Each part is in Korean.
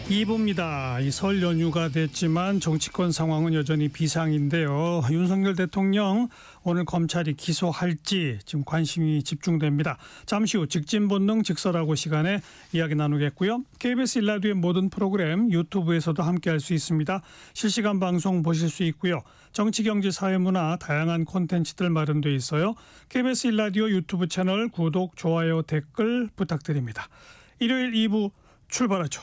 2부입니다. 이 설 연휴가 됐지만 정치권 상황은 여전히 비상인데요. 윤석열 대통령 오늘 검찰이 기소할지 지금 관심이 집중됩니다. 잠시 후 직진본능 직설하고 시간에 이야기 나누겠고요. KBS 1라디오의 모든 프로그램 유튜브에서도 함께할 수 있습니다. 실시간 방송 보실 수 있고요. 정치, 경제, 사회, 문화 다양한 콘텐츠들 마련돼 있어요. KBS 1라디오 유튜브 채널 구독, 좋아요, 댓글 부탁드립니다. 일요일 2부 출발하죠.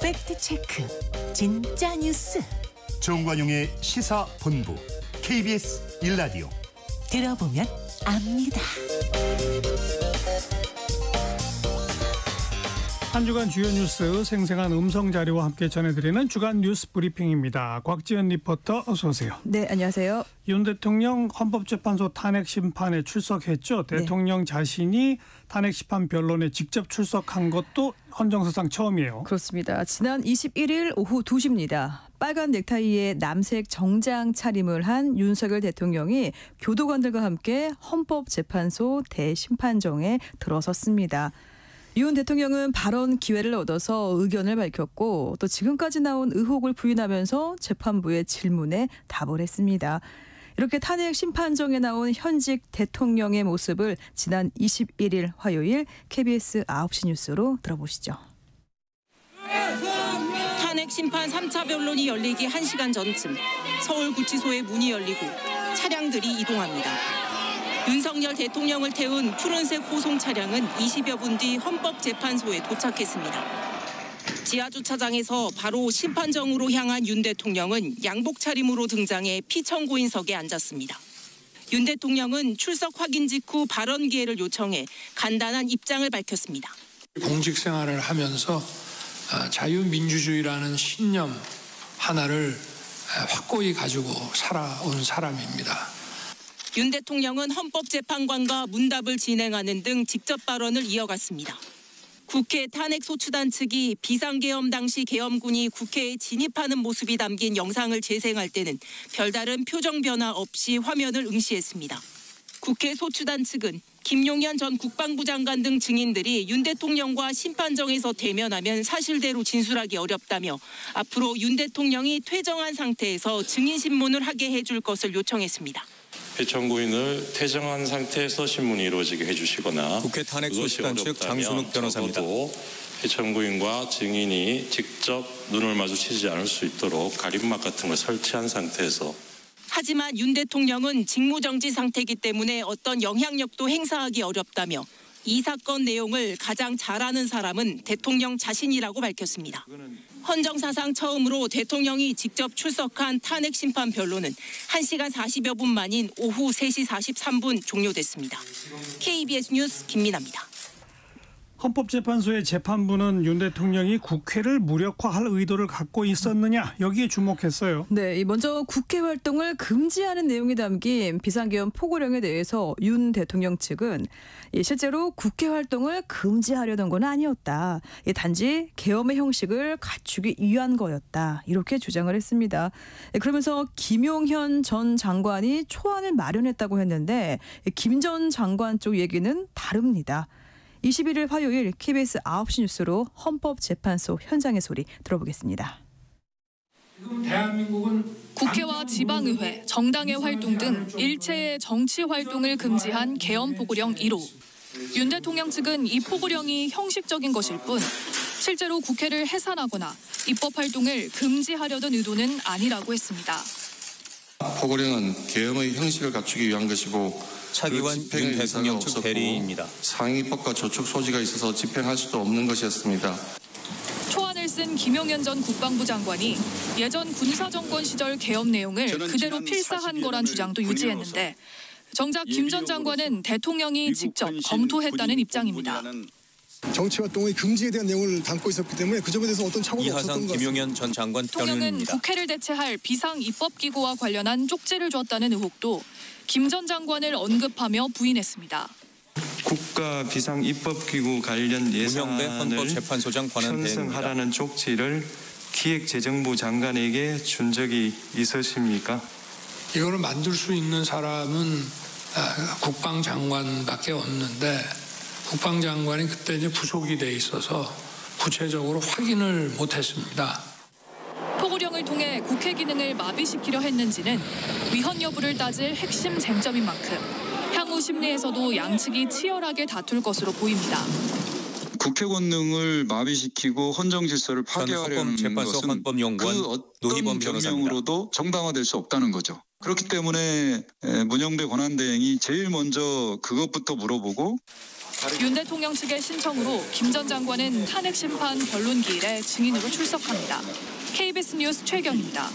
팩트체크 진짜 뉴스 정관용의 시사본부 KBS 1라디오 들어보면 압니다. 한 주간 주요 뉴스 생생한 음성 자료와 함께 전해드리는 주간 뉴스 브리핑입니다. 곽지연 리포터 어서 오세요. 네, 안녕하세요. 윤 대통령 헌법재판소 탄핵 심판에 출석했죠. 대통령 자신이 탄핵 심판 변론에 직접 출석한 것도 헌정사상 처음이에요. 그렇습니다. 지난 21일 오후 2시입니다. 빨간 넥타이에 남색 정장 차림을 한 윤석열 대통령이 교도관들과 함께 헌법재판소 대심판정에 들어섰습니다. 윤 대통령은 발언 기회를 얻어서 의견을 밝혔고 또 지금까지 나온 의혹을 부인하면서 재판부의 질문에 답을 했습니다. 이렇게 탄핵 심판정에 나온 현직 대통령의 모습을 지난 21일 화요일 KBS 9시 뉴스로 들어보시죠. 탄핵 심판 3차 변론이 열리기 1시간 전쯤 서울구치소의 문이 열리고 차량들이 이동합니다. 윤석열 대통령을 태운 푸른색 호송 차량은 20여 분 뒤 헌법재판소에 도착했습니다. 지하주차장에서 바로 심판정으로 향한 윤 대통령은 양복 차림으로 등장해 피청구인석에 앉았습니다. 윤 대통령은 출석 확인 직후 발언 기회를 요청해 간단한 입장을 밝혔습니다. 공직 생활을 하면서 자유민주주의라는 신념 하나를 확고히 가지고 살아온 사람입니다. 윤 대통령은 헌법재판관과 문답을 진행하는 등 직접 발언을 이어갔습니다. 국회 탄핵소추단 측이 비상계엄 당시 계엄군이 국회에 진입하는 모습이 담긴 영상을 재생할 때는 별다른 표정 변화 없이 화면을 응시했습니다. 국회 소추단 측은 김용현 전 국방부 장관 등 증인들이 윤 대통령과 심판정에서 대면하면 사실대로 진술하기 어렵다며 앞으로 윤 대통령이 퇴정한 상태에서 증인신문을 하게 해줄 것을 요청했습니다. 피청구인을 퇴정한 상태에서 신문이 이루어지게 해주시거나 국회 탄핵소추단 측 장순욱 변호사입니다. 피청구인과 증인이 직접 눈을 마주치지 않을 수 있도록 가림막 같은 걸 설치한 상태에서 하지만 윤 대통령은 직무정지 상태이기 때문에 어떤 영향력도 행사하기 어렵다며 이 사건 내용을 가장 잘 아는 사람은 대통령 자신이라고 밝혔습니다. 헌정사상 처음으로 대통령이 직접 출석한 탄핵 심판 변론은 1시간 40여 분 만인 오후 3시 43분 종료됐습니다. KBS 뉴스 김민아입니다. 헌법재판소의 재판부는 윤 대통령이 국회를 무력화할 의도를 갖고 있었느냐 여기에 주목했어요. 네, 먼저 국회 활동을 금지하는 내용이 담긴 비상계엄 포고령에 대해서 윤 대통령 측은 실제로 국회 활동을 금지하려던 건 아니었다. 단지 계엄의 형식을 갖추기 위한 거였다. 이렇게 주장을 했습니다. 그러면서 김용현 전 장관이 초안을 마련했다고 했는데 김 전 장관 쪽 얘기는 다릅니다. 21일 화요일 KBS 9시 뉴스로 헌법재판소 현장의 소리 들어보겠습니다. 국회와 지방의회, 정당의 활동 등 일체의 정치 활동을 금지한 계엄 포고령 1호. 윤 대통령 측은 이 포고령이 형식적인 것일 뿐 실제로 국회를 해산하거나 입법 활동을 금지하려던 의도는 아니라고 했습니다. 포고령은 계엄의 형식을 갖추기 위한 것이고 차기환 윤 대통령 측 대리인입니다. 상위법과 저촉 소지가 있어서 집행할 수도 없는 것이었습니다. 초안을 쓴 김용현 전 국방부 장관이 예전 군사정권 시절 계엄 내용을 그대로 필사한 거란 주장도 유지했는데 정작 김 전 장관은 대통령이 직접 검토했다는 입장입니다. 정치활동의 금지에 대한 내용을 담고 있었기 때문에 그 점에 대해서 어떤 착오가 없었던 것 같습니다. 김용현 전 장관 대통령은 변호인입니다. 국회를 대체할 비상입법기구와 관련한 쪽지를 줬다는 의혹도 김 전 장관을 언급하며 부인했습니다. 국가 비상입법기구 관련 예산을 헌법재판소장 권한 편성하라는 쪽지를 기획재정부 장관에게 준 적이 있으십니까? 이거를 만들 수 있는 사람은 국방장관밖에 없는데 국방장관이 그때 이제 부속이 돼 있어서 구체적으로 확인을 못했습니다. 포고령을 통해 국회 기능을 마비시키려 했는지는 위헌 여부를 따질 핵심 쟁점인 만큼 향후 심리에서도 양측이 치열하게 다툴 것으로 보입니다. 국회 권능을 마비시키고 헌정 질서를 파괴하려는 것은 헌법연구원 그 노희범 어떤 경영으로도 정당화될 수 없다는 거죠. 그렇기 때문에 문영배 권한대행이 제일 먼저 그것부터 물어보고 윤 대통령 측의 신청으로 김 전 장관은 탄핵 심판 변론 기일에 증인으로 출석합니다. KBS 뉴스 최경입니다.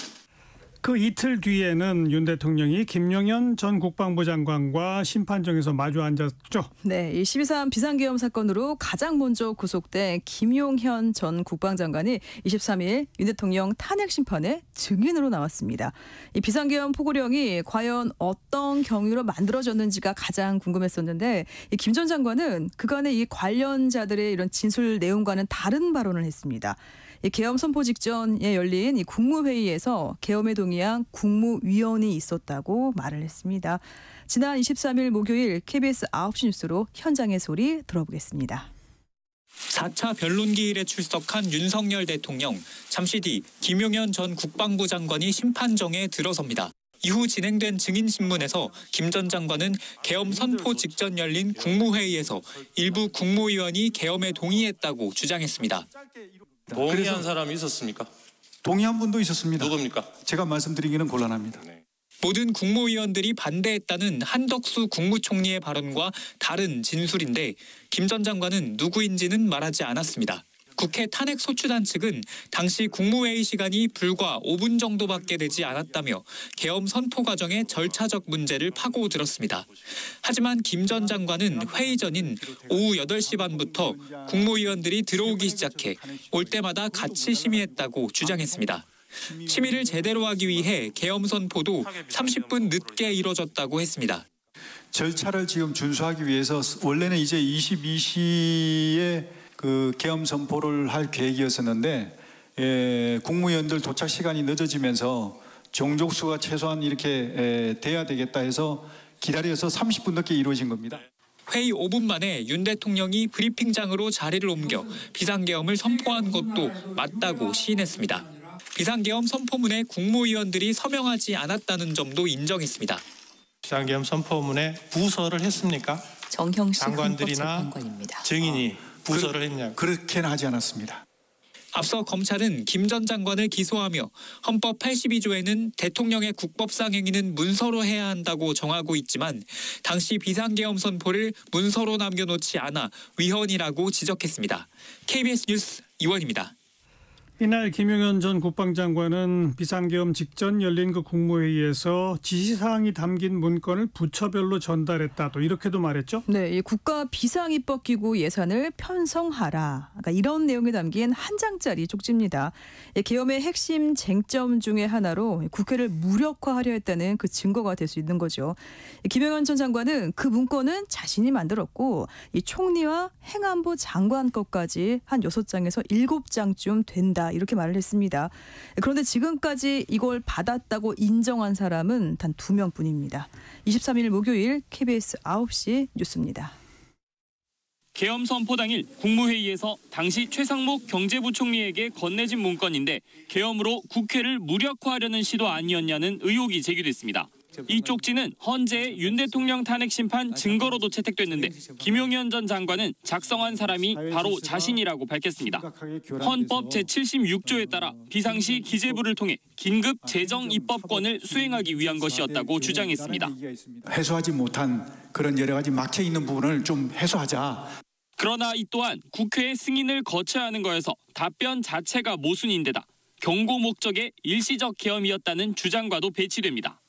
그 이틀 뒤에는 윤 대통령이 김용현 전 국방부 장관과 심판정에서 마주 앉았죠. 네, 이 12.3 비상계엄 사건으로 가장 먼저 구속된 김용현 전 국방장관이 23일 윤 대통령 탄핵 심판에 증인으로 나왔습니다. 이 비상계엄 포고령이 과연 어떤 경위로 만들어졌는지가 가장 궁금했었는데 김 전 장관은 그간의 이 관련자들의 이런 진술 내용과는 다른 발언을 했습니다. 이 계엄 선포 직전에 열린 이 국무회의에서 계엄에 동의한 국무위원이 있었다고 말을 했습니다. 지난 23일 목요일 KBS 9시 뉴스로 현장의 소리 들어보겠습니다. 4차 변론기일에 출석한 윤석열 대통령. 잠시 뒤 김용현 전 국방부 장관이 심판정에 들어섭니다. 이후 진행된 증인신문에서 김 전 장관은 계엄 선포 직전 열린 국무회의에서 일부 국무위원이 계엄에 동의했다고 주장했습니다. 동의한 사람이 있었습니까? 동의한 분도 있었습니다. 누굽니까? 제가 말씀드리기는 곤란합니다. 모든 국무위원들이 반대했다는 한덕수 국무총리의 발언과 다른 진술인데 김 전 장관은 누구인지는 말하지 않았습니다. 국회 탄핵소추단 측은 당시 국무회의 시간이 불과 5분 정도밖에 되지 않았다며 계엄 선포 과정의 절차적 문제를 파고들었습니다. 하지만 김 전 장관은 회의 전인 오후 8시 반부터 국무위원들이 들어오기 시작해 올 때마다 같이 심의했다고 주장했습니다. 심의를 제대로 하기 위해 계엄 선포도 30분 늦게 이뤄졌다고 했습니다. 절차를 지금 준수하기 위해서 원래는 이제 22시에 그 계엄 선포를 할 계획이었었는데 국무위원들 도착 시간이 늦어지면서 정족수가 최소한 이렇게 돼야 되겠다 해서 기다려서 30분 늦게 이루어진 겁니다. 회의 5분 만에 윤 대통령이 브리핑장으로 자리를 옮겨 비상계엄을 선포한 것도 맞다고 시인했습니다. 비상계엄 선포문에 국무위원들이 서명하지 않았다는 점도 인정했습니다. 비상계엄 선포문에 부서를 했습니까? 정형식 장관들이나 증인이 부서를 했냐고. 그렇게는 하지 않았습니다. 앞서 검찰은 김 전 장관을 기소하며 헌법 82조에는 대통령의 국법상 행위는 문서로 해야 한다고 정하고 있지만 당시 비상계엄 선포를 문서로 남겨놓지 않아 위헌이라고 지적했습니다. KBS 뉴스 이원입니다. 이날 김용현 전 국방장관은 비상계엄 직전 열린 그 국무회의에서 지시사항이 담긴 문건을 부처별로 전달했다. 또 이렇게도 말했죠? 네, 이 국가 비상입법기구 예산을 편성하라. 그러니까 이런 내용이 담긴 한 장짜리 쪽지입니다. 계엄의 핵심 쟁점 중에 하나로 국회를 무력화하려 했다는 그 증거가 될 수 있는 거죠. 김용현 전 장관은 그 문건은 자신이 만들었고 이 총리와 행안부 장관 것까지 한 6장에서 7장쯤 된다. 이렇게 말을 했습니다. 그런데 지금까지 이걸 받았다고 인정한 사람은 단 2명뿐입니다. 23일 목요일 KBS 9시 뉴스입니다. 계엄 선포 당일 국무회의에서 당시 최상목 경제부총리에게 건네진 문건인데 계엄으로 국회를 무력화하려는 시도 아니었냐는 의혹이 제기됐습니다. 이 쪽지는 헌재의 윤 대통령 탄핵 심판 증거로도 채택됐는데 김용현 전 장관은 작성한 사람이 바로 자신이라고 밝혔습니다. 헌법 제76조에 따라 비상시 기재부를 통해 긴급 재정 입법권을 수행하기 위한 것이었다고 주장했습니다. 해소하지 못한 그런 여러 가지 막혀있는 부분을 좀 해소하자. 그러나 이 또한 국회의 승인을 거쳐야 하는 거여서 답변 자체가 모순인데다 경고 목적의 일시적 계엄이었다는 주장과도 배치됩니다.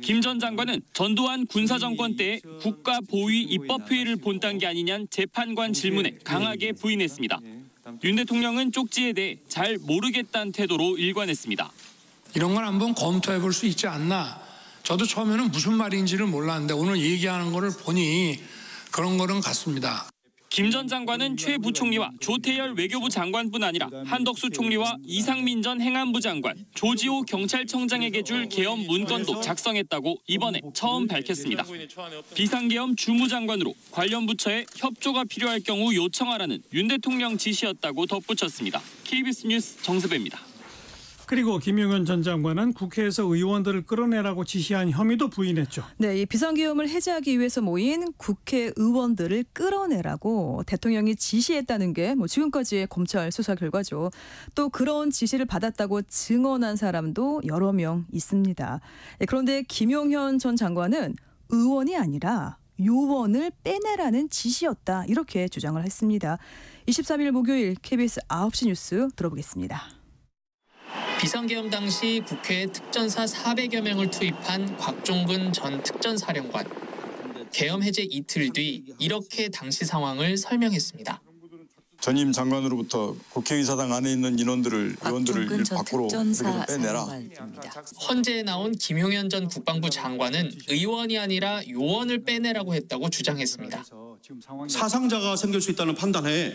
김 전 장관은 전두환 군사정권 때의 국가보위 입법회의를 본딴 게 아니냐는 재판관 질문에 강하게 부인했습니다. 윤 대통령은 쪽지에 대해 잘 모르겠다는 태도로 일관했습니다. 이런 걸 한번 검토해 볼 수 있지 않나. 저도 처음에는 무슨 말인지를 몰랐는데 오늘 얘기하는 거를 보니 그런 거는 같습니다. 김 전 장관은 최 부총리와 조태열 외교부 장관뿐 아니라 한덕수 총리와 이상민 전 행안부 장관, 조지호 경찰청장에게 줄 계엄 문건도 작성했다고 이번에 처음 밝혔습니다. 비상계엄 주무장관으로 관련 부처에 협조가 필요할 경우 요청하라는 윤 대통령 지시였다고 덧붙였습니다. KBS 뉴스 정세배입니다. 그리고 김용현 전 장관은 국회에서 의원들을 끌어내라고 지시한 혐의도 부인했죠. 네, 이 비상계엄을 해제하기 위해서 모인 국회의원들을 끌어내라고 대통령이 지시했다는 게 지금까지의 검찰 수사 결과죠. 또 그런 지시를 받았다고 증언한 사람도 여러 명 있습니다. 그런데 김용현 전 장관은 의원이 아니라 요원을 빼내라는 지시였다, 이렇게 주장을 했습니다. 23일 목요일 KBS 9시 뉴스 들어보겠습니다. 비상계엄 당시 국회에 특전사 400여 명을 투입한 곽종근 전 특전사령관. 계엄 해제 이틀 뒤 이렇게 당시 상황을 설명했습니다. 전임 장관으로부터 국회의사당 안에 있는 의원들을 밖으로 빼내라. 헌재에 나온 김용현 전 국방부 장관은 의원이 아니라 요원을 빼내라고 했다고 주장했습니다. 사상자가 생길 수 있다는 판단에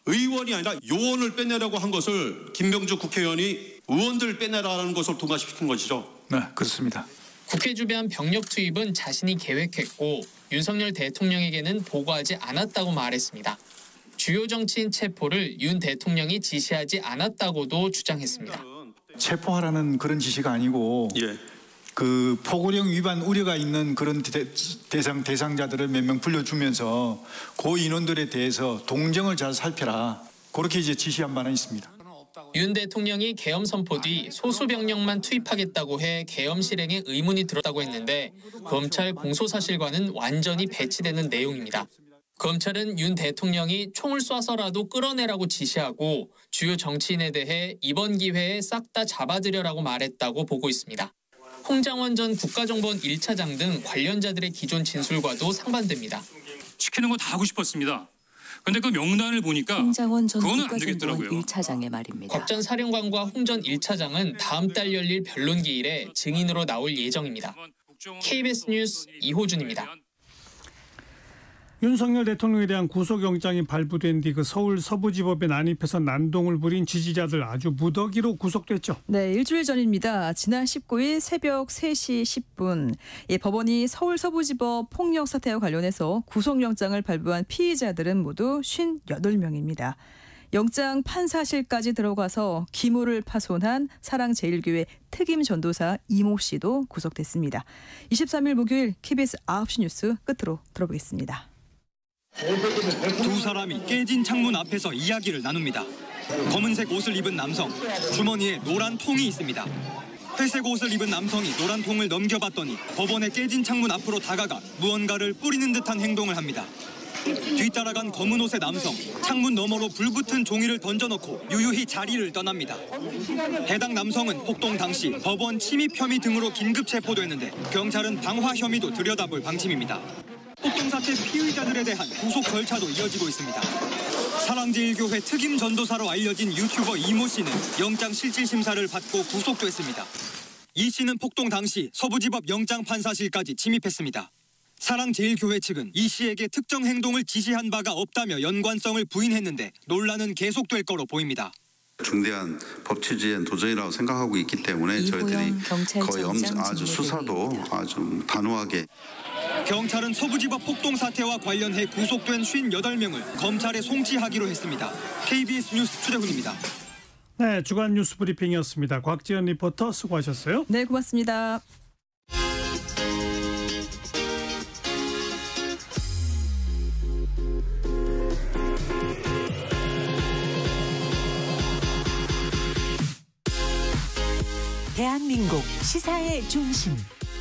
의원이 아니라 요원을 빼내라고 한 것을 김병주 국회의원이 의원들 빼내라는 것을 통과시킨 것이죠. 네, 그렇습니다. 국회 주변 병력 투입은 자신이 계획했고 윤석열 대통령에게는 보고하지 않았다고 말했습니다. 주요 정치인 체포를 윤 대통령이 지시하지 않았다고도 주장했습니다. 체포하라는 그런 지시가 아니고 그 포고령 위반 우려가 있는 그런 대상자들을 몇 명 불러주면서 그 인원들에 대해서 동정을 잘 살펴라, 그렇게 이제 지시한 바는 있습니다. 윤 대통령이 계엄 선포 뒤 소수 병력만 투입하겠다고 해 계엄 실행에 의문이 들었다고 했는데 검찰 공소사실과는 완전히 배치되는 내용입니다. 검찰은 윤 대통령이 총을 쏴서라도 끌어내라고 지시하고 주요 정치인에 대해 이번 기회에 싹 다 잡아들여라고 말했다고 보고 있습니다. 홍장원 전 국가정보원 1차장 등 관련자들의 기존 진술과도 상반됩니다. 시키는 거 다 하고 싶었습니다. 그런데 그 명단을 보니까 홍장원 전 그거는 안 되겠더라고요. 1차장의 말입니다. 곽 전 사령관과 홍 전 1차장은 다음 달 열릴 변론기일에 증인으로 나올 예정입니다. KBS 뉴스 이호준입니다. 윤석열 대통령에 대한 구속영장이 발부된 뒤 그 서울 서부지법에 난입해서 난동을 부린 지지자들 아주 무더기로 구속됐죠. 네, 일주일 전입니다. 지난 19일 새벽 3시 10분 법원이 서울 서부지법 폭력 사태와 관련해서 구속영장을 발부한 피의자들은 모두 58명입니다. 영장 판사실까지 들어가서 기물을 파손한 사랑제일교회 특임 전도사 이모 씨도 구속됐습니다. 23일 목요일 KBS 9시 뉴스 끝으로 들어보겠습니다. 두 사람이 깨진 창문 앞에서 이야기를 나눕니다. 검은색 옷을 입은 남성, 주머니에 노란 통이 있습니다. 회색 옷을 입은 남성이 노란 통을 넘겨봤더니 법원의 깨진 창문 앞으로 다가가 무언가를 뿌리는 듯한 행동을 합니다. 뒤따라간 검은 옷의 남성, 창문 너머로 불붙은 종이를 던져놓고 유유히 자리를 떠납니다. 해당 남성은 폭동 당시 법원 침입 혐의 등으로 긴급 체포됐는데 경찰은 방화 혐의도 들여다볼 방침입니다. 폭동 사태 피의자들에 대한 구속 절차도 이어지고 있습니다. 사랑제일교회 특임 전도사로 알려진 유튜버 이모 씨는 영장 실질 심사를 받고 구속됐습니다. 이 씨는 폭동 당시 서부지법 영장판사실까지 침입했습니다. 사랑제일교회 측은 이 씨에게 특정 행동을 지시한 바가 없다며 연관성을 부인했는데 논란은 계속될 거로 보입니다. 중대한 법 취지엔 도전이라고 생각하고 있기 때문에 저희들이 거의 아주 수사도 아주 단호하게. 경찰은 서부지법 폭동 사태와 관련해 구속된 58명을 검찰에 송치하기로 했습니다. KBS 뉴스 추재훈입니다. 네, 주간 뉴스 브리핑이었습니다. 곽지연 리포터 수고하셨어요. 네, 고맙습니다. 대한민국 시사의 중심.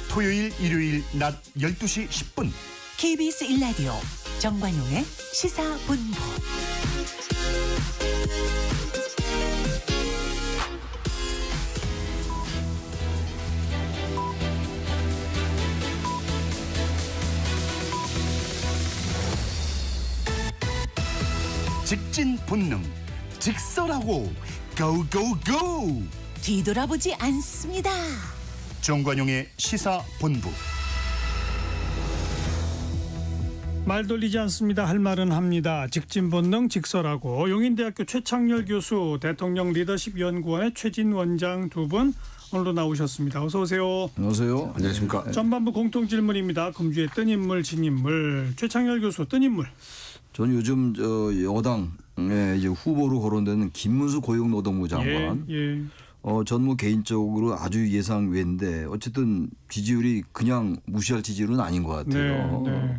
토요일, 일요일 낮 12시 10분. KBS 1라디오 정관용의 시사본부. 직진 본능, 직설하고 고고고. 뒤돌아보지 않습니다. 정관용의 시사본부. 말 돌리지 않습니다. 할 말은 합니다. 직진본능 직설하고 용인대학교 최창렬 교수, 대통령 리더십 연구원의 최진 원장 두 분 오늘도 나오셨습니다. 어서 오세요. 안녕하세요. 안녕하십니까. 전반부 공통 질문입니다. 금주의 뜬 인물, 진 인물. 최창렬 교수, 뜬 인물. 저는 요즘 여당에 이제 후보로 거론되는 김문수 고용노동부 장관. 예. 전 뭐 개인적으로 아주 예상 외인데 어쨌든 지지율이 그냥 무시할 지지율은 아닌 것 같아요. 네.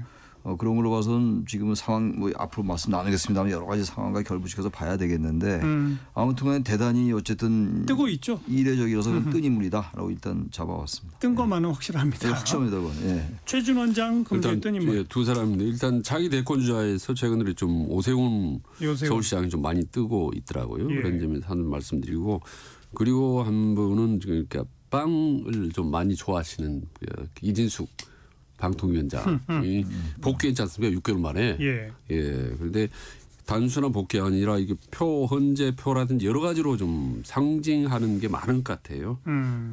그런 걸로 봐서는 지금은 상황 뭐 앞으로 말씀 나누겠습니다만 여러 가지 상황과 결부시켜서 봐야 되겠는데 아무튼간에 대단히 어쨌든 뜨고 있죠. 이례적이라서 뜬 인물이다라고 일단 잡아왔습니다. 뜬 것만은 확실합니다. 네, 확실합니다. 예. 최진 원장 금주의 뜬 인물. 두 사람인데 일단 자기 대권 주자에서 최근에 좀 오세훈 서울시장이 좀 많이 뜨고 있더라고요. 예. 그런 점에서 하는 말씀드리고 그리고 한 분은 지금 이렇게 빵을 좀 많이 좋아하시는 이진숙 방통위원장이 복귀했지 않습니까? 6개월 만에. 예. 그런데 단순한 복귀가 아니라 이게 헌재 표라든지 여러 가지로 좀 상징하는 게 많은 것 같아요.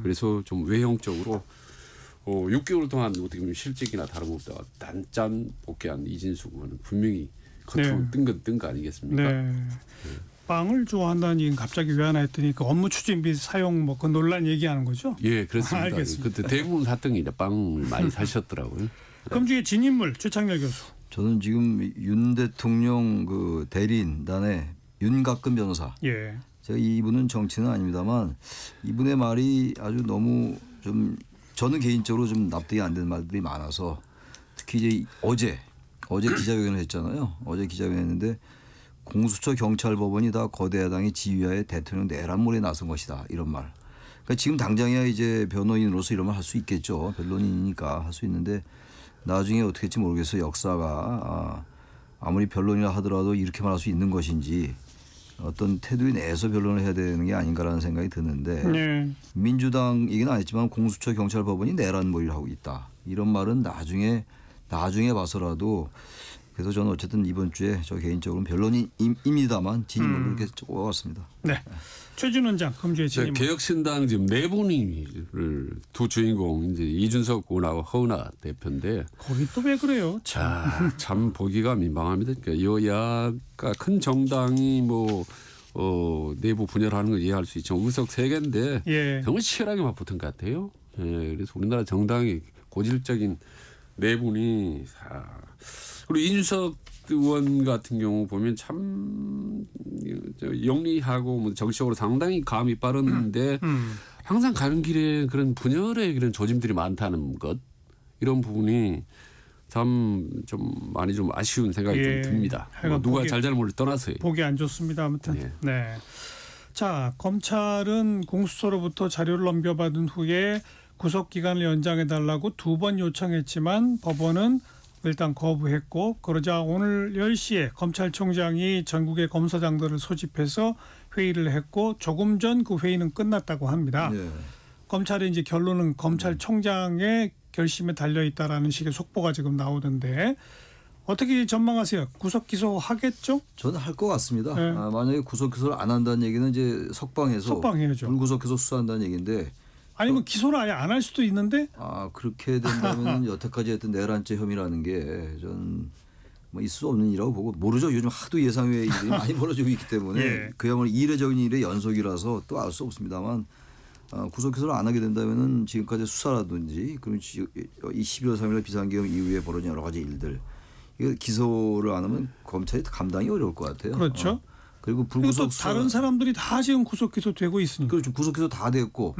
그래서 좀 외형적으로 6개월 동안 어떻게 보면 실직이나 다름없다가 단짠 복귀한 이진숙은 분명히 겉으로 뜬 거 아니겠습니까? 네. 빵을 좋아한다는 얘기는 갑자기 왜 하나 했더니 그 업무 추진비 사용 뭐 그 논란 얘기하는 거죠? 예, 그렇습니다. 알겠습니다. 그때 대부분 사등이래 빵을 많이 사셨더라고요. 금주의 진 인물 최창렬 교수. 저는 지금 윤 대통령 그 대리인단의 윤곽근 변호사. 예. 제가 이분은 정치는 아닙니다만 이분의 말이 아주 너무 좀 저는 개인적으로 좀 납득이 안 되는 말들이 많아서 특히 이제 어제 기자회견을 했잖아요. 어제 기자회견했는데 공수처 경찰법원이 다 거대 야당의 지휘하에 대통령 내란몰이에 나선 것이다. 이런 말. 그러니까 지금 당장이야 이제 변호인으로서 이런 말 할 수 있겠죠. 변론인이니까 할 수 있는데 나중에 어떻게 될지 모르겠어요. 역사가 아무리 변론이라 하더라도 이렇게 말할 수 있는 것인지 어떤 태도에 내서 변론을 해야 되는 게 아닌가라는 생각이 드는데 민주당 얘기는 안 했지만 공수처 경찰법원이 내란몰이를 하고 있다. 이런 말은 나중에 봐서라도 그래서 저는 어쨌든 이번 주에 저 개인적으로는 변론입니다만 진인물로 이렇게 뽑아왔습니다. 네. 최진 원장 금주의 진인물. 개혁신당 지금 네 분을 두 주인공 이제 이준석 의원하고 허은하 대표인데 거기 또 왜 그래요? 참 보기가 민망합니다. 그러니까 여야가 큰 정당이 내부 분열하는 걸 이해할 수 있지만 의석 3개인데 정말 치열하게 맞붙은 것 같아요. 그래서 우리나라 정당이 고질적인 네 분이 그리고 이준석 의원 같은 경우 보면 참 영리하고 정치적으로 상당히 감이 빠른데 항상 가는 길에 그런 분열의 그런 조짐들이 많다는 것 이런 부분이 참 좀 많이 좀 아쉬운 생각이 좀 듭니다. 누가 잘잘못을 떠나서요. 보기 안 좋습니다. 아무튼. 네. 자, 검찰은 공수처로부터 자료를 넘겨받은 후에 구속 기간을 연장해 달라고 2번 요청했지만 법원은 일단 거부했고 그러자 오늘 10시에 검찰총장이 전국의 검사장들을 소집해서 회의를 했고 조금 전 그 회의는 끝났다고 합니다. 검찰의 이제 결론은 검찰총장의 결심에 달려 있다라는 식의 속보가 지금 나오던데 어떻게 전망하세요? 구속 기소하겠죠? 저는 할 것 같습니다. 만약에 구속 기소를 안 한다는 얘기는 이제 석방해서 불구속 기소 수사한다는 얘기인데 아니면 기소를 아예 안 할 수도 있는데? 그렇게 된다면 여태까지 했던 내란죄 혐의라는 게 전 뭐 있을 수 없는 일이라고 보고 모르죠. 요즘 하도 예상외의 일이 많이 벌어지고 있기 때문에 그야말로 이례적인 일의 연속이라서 또 알 수 없습니다만 구속 기소를 안 하게 된다면은 지금까지 수사라든지 그럼 이 11월 3일 비상계엄 이후에 벌어진 여러 가지 일들 이거 기소를 안 하면 검찰이 감당이 어려울 것 같아요. 그렇죠. 그리고 불구속 수사 다른 사람들이 다 지금 구속 기소되고 있으니까. 그렇죠. 구속 기소 다 됐고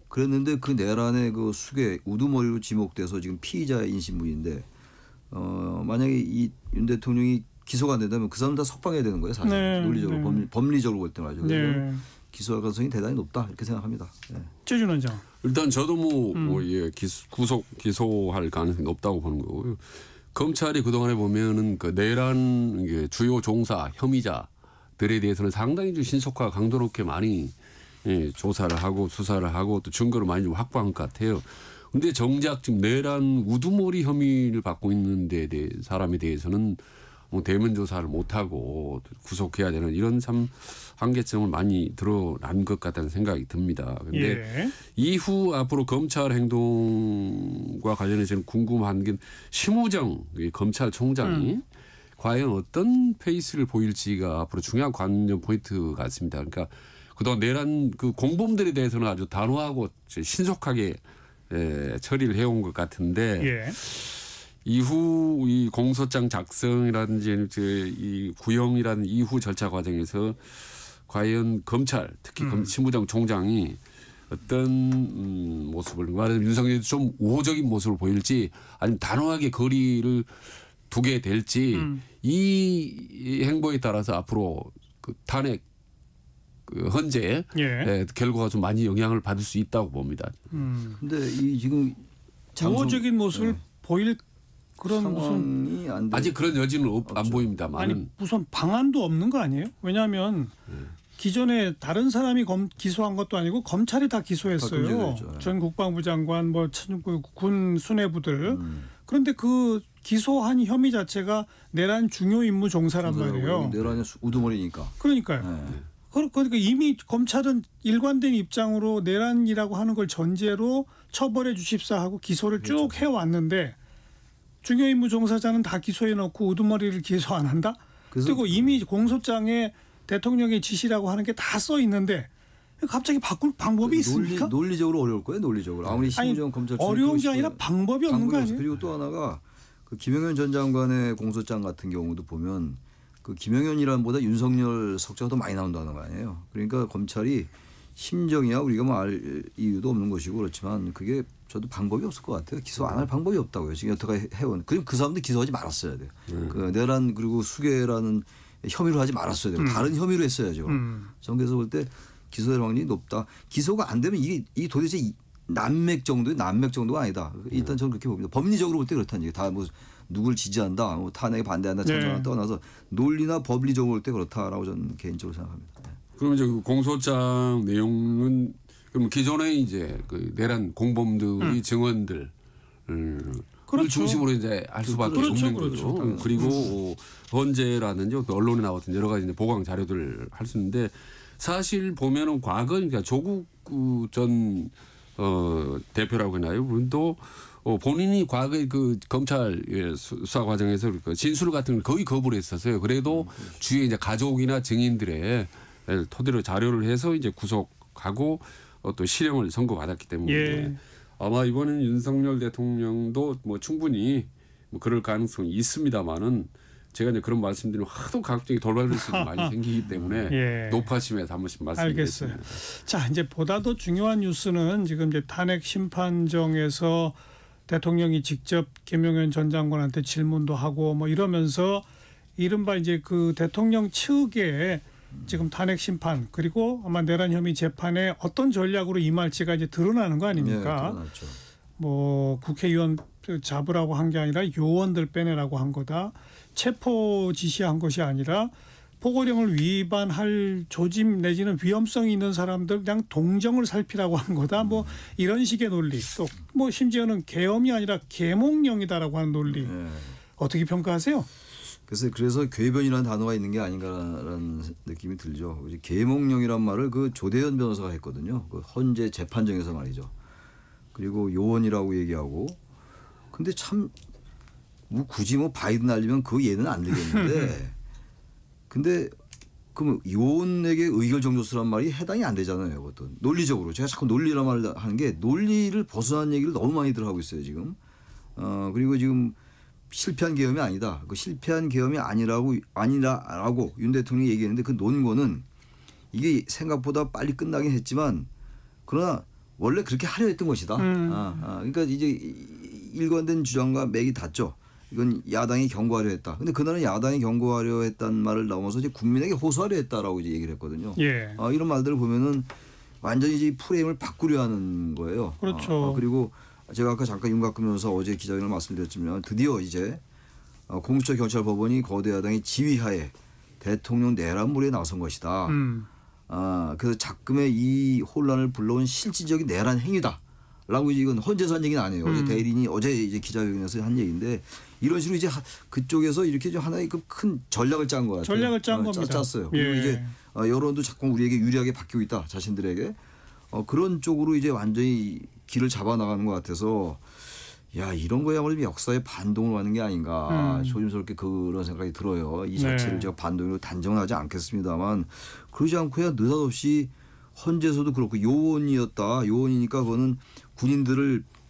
그랬는데 그 내란의 그 숙에 우두머리로 지목돼서 지금 피의자인 신분인데 만약에 이 윤 대통령이 기소가 안 된다면 그 사람 다 석방해야 되는 거예요. 사실 논리적으로 법리적으로 볼 때 말이죠. 기소할 가능성이 대단히 높다 이렇게 생각합니다. 최준 원장. 일단 저도 기소할 가능성이 높다고 보는 거고요. 검찰이 그동안에 보면은 그 내란 주요 종사 혐의자들에 대해서는 상당히 좀 신속화 강도 높게 많이 조사를 하고 수사를 하고 또 증거를 많이 좀 확보한 것 같아요. 근데 정작 지금 내란 우두머리 혐의를 받고 있는 사람에 대해서는 대면 조사를 못하고 구속해야 되는 이런 참 한계점을 많이 드러난 것 같다는 생각이 듭니다. 그런데 이후 앞으로 검찰 행동과 관련해서 저는 궁금한 게 심우정 검찰총장이 과연 어떤 페이스를 보일지가 앞으로 중요한 관전 포인트 같습니다. 그러니까 그동안 내란 그 공범들에 대해서는 아주 단호하고 신속하게 처리를 해온 것 같은데 이후 이 공소장 작성이라든지 이 구형이라는 이후 절차 과정에서 과연 검찰 특히 심우정 총장이 어떤 모습을 말하자면 윤석열이 좀 우호적인 모습을 보일지 아니면 단호하게 거리를 두게 될지 이 행보에 따라서 앞으로 그 탄핵 그 헌재 결과가 좀 많이 영향을 받을 수 있다고 봅니다. 근데 이 지금 우호적인 모습을 보일 그런 무슨 아직 그런 여지는 안 보입니다만 아니 우선 방안도 없는 거 아니에요? 왜냐하면 기존에 다른 사람이 기소한 것도 아니고 검찰이 다 기소했어요. 전 국방부 장관 뭐 군 수뇌부들. 그런데 그 기소한 혐의 자체가 내란 중요 임무 종사란 말이에요. 내란의 우두머리니까. 그러니까요. 그러니까 이미 검찰은 일관된 입장으로 내란이라고 하는 걸 전제로 처벌해 주십사 하고 기소를 쭉 해왔는데 중요 임무 종사자는 다 기소해놓고 우두머리를 기소 안 한다? 그리고 이미 공소장에 대통령의 지시라고 하는 게 다 써 있는데 갑자기 바꿀 방법이 있습니까? 논리적으로 어려울 거예요. 논리적으로. 아무리 심우정 검찰 어려운 게 아니라 방법이 없는 거 아니에요? 그리고 또 하나가 그 김영현 전 장관의 공소장 같은 경우도 보면 그 김영현이란보다 윤석열 석자가 더 많이 나온다는 거 아니에요. 그러니까 검찰이 심정이야 우리가 뭐 알 이유도 없는 것이고 그렇지만 그게 저도 방법이 없을 것 같아요. 기소 안 할 방법이 없다고요. 지금 여태까지 해온. 그 사람들 기소하지 말았어야 돼요. 그 내란 그리고 수괴라는 혐의로 하지 말았어야 돼요. 다른 혐의로 했어야죠. 저는 그래서 볼 때 기소될 확률이 높다. 기소가 안 되면 이게 도대체 난맥 정도가 아니다. 일단 저는 그렇게 봅니다. 법리적으로 볼 때 그렇다는 얘기. 다 뭐 누굴 지지한다, 뭐 탄핵에 반대한다, 찬성한다 떠나서 논리나 법리적으로 볼 때 그렇다라고 저는 개인적으로 생각합니다. 그러면 저 공소장 내용은 그럼 기존에 이제 그 내란 공범들이 증언들 그렇죠. 중심으로 이제 알 수밖에 없는 거죠. 그리고 헌재라든지 언론에 나왔던 여러 가지 보강 자료들 할 수 있는데 사실 보면은 과거 그러니까 조국 전 대표라고 하나요? 그분도 본인이 과거에 그 검찰 수사 과정에서 진술 같은 걸 거의 거부를 했었어요. 그래도 주위에 이제 가족이나 증인들의 토대로 자료를 해서 이제 구속하고 또 실형을 선고받았기 때문에 아마 이번엔 윤석열 대통령도 뭐 충분히 뭐 그럴 가능성이 있습니다만은 제가 이제 그런 말씀드리면 하도 가급적이 돌발될 수 있는 많이 생기기 때문에 높아심에서 한 번씩 말씀드리겠습니다. 알겠어요. 자 이제 보다 더 중요한 뉴스는 지금 이제 탄핵 심판정에서 대통령이 직접 김영현 전 장관한테 질문도 하고 뭐 이러면서 이른바 이제 그 대통령 측에 지금 탄핵 심판 그리고 아마 내란 혐의 재판에 어떤 전략으로 임할지가 이제 드러나는 거 아닙니까? 드러났죠. 뭐 국회의원 잡으라고 한 게 아니라 요원들 빼내라고 한 거다. 체포 지시한 것이 아니라 포고령을 위반할 조짐 내지는 위험성이 있는 사람들 그냥 동정을 살피라고 한 거다. 뭐 이런 식의 논리. 또 뭐 심지어는 계엄이 아니라 계몽령이다라고 하는 논리. 어떻게 평가하세요? 그래서 궤변이라는 단어가 있는 게 아닌가라는 느낌이 들죠. 계몽령이란 말을 그 조대현 변호사가 했거든요. 그 헌재 재판정에서 말이죠. 그리고 요원이라고 얘기하고. 근데 참 뭐 굳이 뭐 바이든 알리면 그 예는 안 되겠는데. 근데 그럼 요원에게 의결 정도수란 말이 해당이 안 되잖아요. 그것도 논리적으로 제가 자꾸 논리란 말을 하는 게 논리를 벗어난 얘기를 너무 많이 들어가고 있어요 지금. 그리고 지금 실패한 계엄이 아니다. 그 실패한 계엄이 아니라고 윤 대통령이 얘기했는데 그 논거는 이게 생각보다 빨리 끝나긴 했지만 그러나 원래 그렇게 하려 했던 것이다. 그러니까 이제 일관된 주장과 맥이 닿죠. 이건 야당이 경고하려 했다. 근데 그날은 야당이 경고하려 했다는 말을 넘어서 이제 국민에게 호소하려 했다라고 이제 얘기를 했거든요. 이런 말들을 보면은 완전히 이제 프레임을 바꾸려 하는 거예요. 그렇죠. 그리고 제가 아까 잠깐 윤곽근 변호사 어제 기자회견을 말씀드렸지만 드디어 이제 공수처 경찰법원이 거대 야당의 지휘하에 대통령 내란물에 나선 것이다. 그래서 작금의 이 혼란을 불러온 실질적인 내란 행위다. 라고 이건 헌재에서 한 얘기는 아니에요. 어제 대리인이 어제 이제 기자회견에서 한 얘기인데 이런 식으로 이제 그쪽에서 이렇게 좀 하나의 큰 전략을 짠 것 같아요. 전략을 짠 겁니다. 짰어요. 그리고 이제 여론도 자꾸 우리에게 유리하게 바뀌고 있다. 자신들에게 그런 쪽으로 이제 완전히 길을 잡아 나가는 것 같아서 야 이런 거야말로 역사의 반동을 하는 게 아닌가 조심스럽게 그런 생각이 들어요. 이 자체를 제가 반동으로 단정은 하지 않겠습니다만 그러지 않고야 느닷없이 헌재에서도 그렇고 요원이었다. 요원이니까 그거는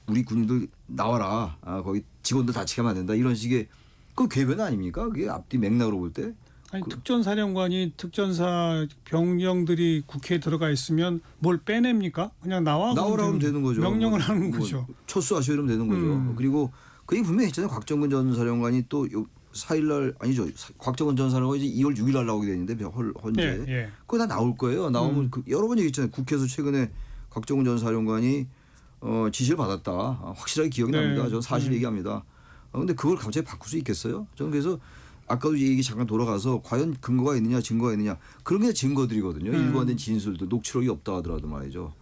우리 군인들 나와라. 거기 직원들 다치게 하면 안 된다. 이런 식의 그 궤변 아닙니까? 그게 앞뒤 맥락으로 볼 때. 아니 특전사령관이 특전사 병령들이 국회에 들어가 있으면 뭘 빼냅니까? 그냥 나오라고 하면 되는 거죠. 명령을 하는 거죠. 초수하시오 이러면 되는 거죠. 그리고 그게 분명히 했잖아요. 곽정근 전 사령관이 또 4일날 아니죠. 곽정근 전 사령관이 2월 6일 날 나오게 되는데 헌재. 그거 다 나올 거예요. 나오면 여러 번 얘기했잖아요. 국회에서 최근에 곽정근 전 사령관이 지시를 받았다. 확실하게 기억이 납니다. 저는 사실 얘기합니다. 그런데 그걸 갑자기 바꿀 수 있겠어요? 저는 그래서 아까도 얘기 잠깐 돌아가서 과연 근거가 있느냐 증거가 있느냐 그런 게 증거들이거든요. 일관된 진술도 녹취록이 없다 하더라도 말이죠.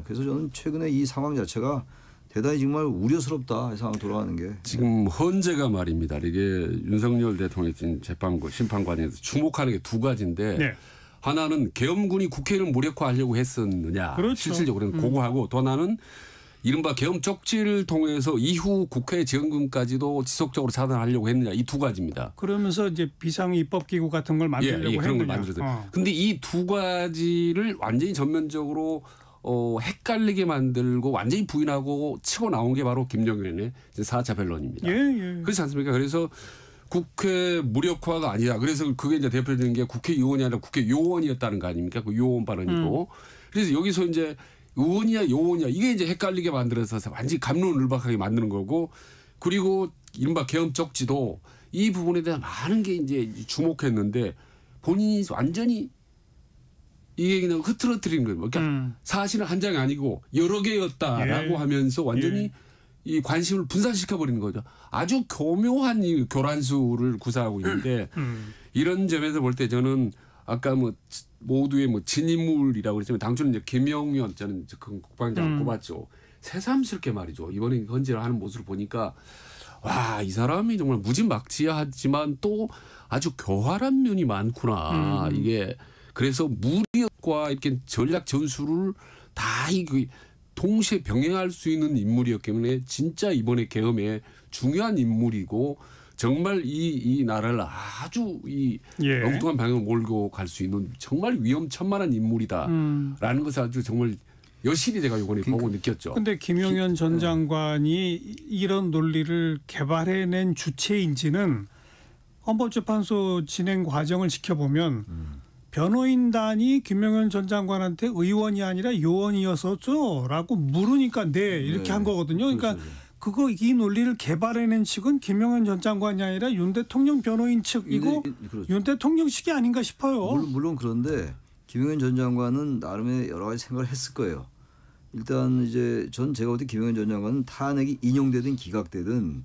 그래서 저는 최근에 이 상황 자체가 대단히 정말 우려스럽다. 이 상황 돌아가는 게. 지금 헌재가 말입니다. 이게 윤석열 대통령 재판부 심판관에서 주목하는 게 두 가지인데 하나는 계엄군이 국회를 무력화하려고 했었느냐. 그렇죠. 실질적으로는 그거하고 또 하나는 이른바 계엄 쪽지를 통해서 이후 국회 지원금까지도 지속적으로 차단하려고 했느냐. 이 두 가지입니다. 그러면서 이제 비상입법기구 같은 걸 만들려고 그런 걸 했느냐. 그런데 이 두 가지를 완전히 전면적으로 헷갈리게 만들고 완전히 부인하고 치고 나온 게 바로 김영현의 4차 변론입니다. 그렇지 않습니까? 그래서 국회 무력화가 아니다. 그래서 그게 이제 대표되는 게 국회의원이 아니라 국회요원이었다는 거 아닙니까? 그 요원 발언이고. 그래서 여기서 이제 의원이야 요원이야 이게 이제 헷갈리게 만들어서 완전히 갑론을박하게 만드는 거고 그리고 이른바 계엄 쪽지도 이 부분에 대한 많은 게 이제 주목했는데 본인이 완전히 이 얘기는 흐트러뜨리는 거예요. 그러니까 사실은 한 장이 아니고 여러 개였다라고 하면서 완전히 이 관심을 분산시켜 버리는 거죠. 아주 교묘한 이 교란수를 구사하고 있는데 이런 점에서 볼 때 저는 아까 모두의 진인물이라고 그랬지만 당초는 이제 김영현 저는 국방장을 꼽았죠. 새삼스럽게 말이죠. 이번에 헌재를 하는 모습을 보니까 와, 이 사람이 정말 무지막지하지만 또 아주 교활한 면이 많구나. 이게 그래서 무력과 이렇게 전략 전술을 다 동시에 병행할 수 있는 인물이었기 때문에 진짜 이번에 계엄의 중요한 인물이고 정말 이 나라를 아주 엉뚱한 방향으로 몰고 갈 수 있는 정말 위험천만한 인물이다라는 것을 아주 정말 여실히 제가 이번에 보고 느꼈죠. 그런데 김용현 전 장관이 이런 논리를 개발해낸 주체인지는 헌법재판소 진행 과정을 지켜보면 변호인단이 김용현 전 장관한테 의원이 아니라 요원이었었죠라고 물으니까 네 이렇게 한 거거든요. 그러니까 이 논리를 개발해낸 측은 김용현 전 장관이 아니라 윤 대통령 변호인 측이고 윤 대통령 측이 아닌가 싶어요. 물론 그런데 김용현 전 장관은 나름의 여러 가지 생각을 했을 거예요. 일단 이제 제가 볼 때 김용현 전 장관은 탄핵이 인용되든 기각되든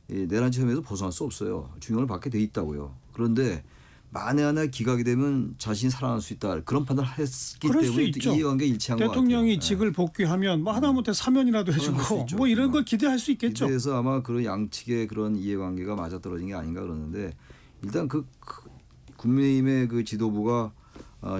내란 체험에서 벗어날 수 없어요. 중형을 받게 돼 있다고요. 그런데 만에 하나 기각이 되면 자신이 살아날 수 있다. 그런 판단을 했기 때문에 이해관계 일치한 것 같아요. 대통령이 직을 복귀하면 하다못해 사면이라도 해주고 이런 걸 기대할 수 있겠죠. 그래서 아마 그런 양측의 그런 이해관계가 맞아떨어진 게 아닌가 그러는데 일단 국민의힘의 그 지도부가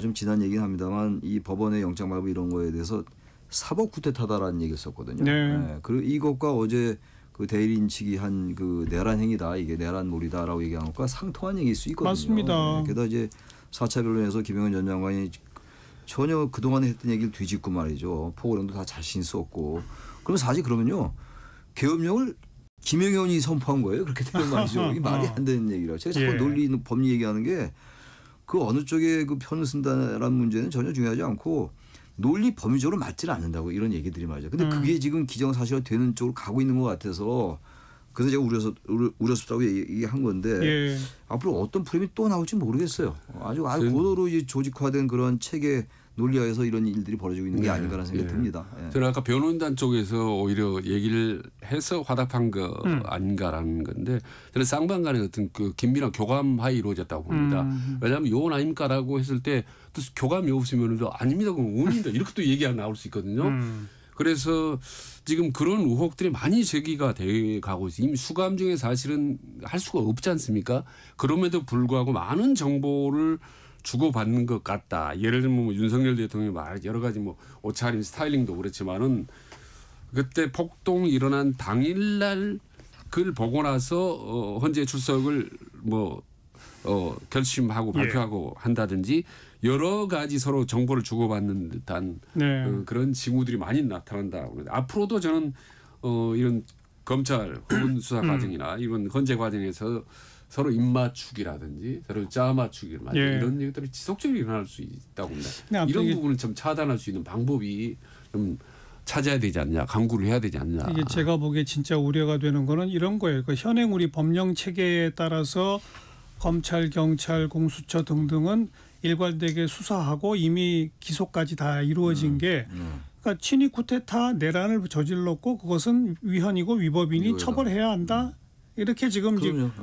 좀 지난 얘기는 합니다만 이 법원의 영장 발부 이런 거에 대해서 사법 쿠데타다라는 얘기를 썼거든요. 그리고 이것과 어제 그 대리인 측이 한 그 내란 행위다 이게 내란몰이다라고 얘기한 것과 상통한 얘기일 수 있거든요. 맞습니다. 게다가 이제 4차 변론에서 김용현 전 장관이 전혀 그동안에 했던 얘기를 뒤집고 말이죠. 포고령도 다 자신 있었고. 그럼 사실 그러면요. 계엄령을 김용현이 선포한 거예요. 그렇게 되는 말이죠. 이게 말이 안 되는 얘기라. 제가 자꾸 논리 법리 얘기하는 게 그 어느 쪽에 그 편을 쓴다라는 문제는 전혀 중요하지 않고 논리 범위적으로 맞지는 않는다고 이런 얘기들이 말이죠. 근데 그게 지금 기정사실화 되는 쪽으로 가고 있는 것 같아서 그래서 제가 우려스럽다고 얘기한 건데 앞으로 어떤 프레임이 또 나올지 모르겠어요. 아주 고도로 조직화된 그런 체계 논리화에서 이런 일들이 벌어지고 있는 게 아닌가라는 생각이 듭니다. 저는 아까 변호인단 쪽에서 오히려 얘기를 해서 화답한 거 아닌가라는 건데 저는 쌍방간의 어떤 그 긴밀한 교감하에 이루어졌다고 봅니다. 왜냐하면 요원 아닙니까라고 했을 때 또 교감이 없으면 아닙니다. 그럼 의원입니다. 이렇게 또 얘기가 나올 수 있거든요. 그래서 지금 그런 의혹들이 많이 제기가 돼 가고 있어요. 이미 수감 중에 사실은 할 수가 없지 않습니까? 그럼에도 불구하고 많은 정보를 주고받는 것 같다. 예를 들면 뭐 윤석열 대통령이 말 여러 가지 뭐 옷차림 스타일링도 그렇지만은 그때 폭동이 일어난 당일날 그걸 보고 나서 헌재 출석을 뭐 결심하고 발표하고 한다든지 여러 가지 서로 정보를 주고받는 듯한 그런 징후들이 많이 나타난다. 앞으로도 저는 이런 검찰 후분 수사 과정이나 이런 헌재 과정에서 서로 입맞추기라든지 서로 짜맞추기 이런 얘기들이 지속적으로 일어날 수 있다고 봅니다. 이런 부분을 좀 차단할 수 있는 방법이 좀 찾아야 되지 않냐, 강구를 해야 되지 않냐. 이게 제가 보기에 진짜 우려가 되는 거는 이런 거예요. 그 현행 우리 법령 체계에 따라서 검찰, 경찰, 공수처 등등은 일괄되게 수사하고 이미 기소까지 다 이루어진 게 그러니까 친위 쿠데타 내란을 저질렀고 그것은 위헌이고 위법이니 처벌해야 한다. 이렇게 지금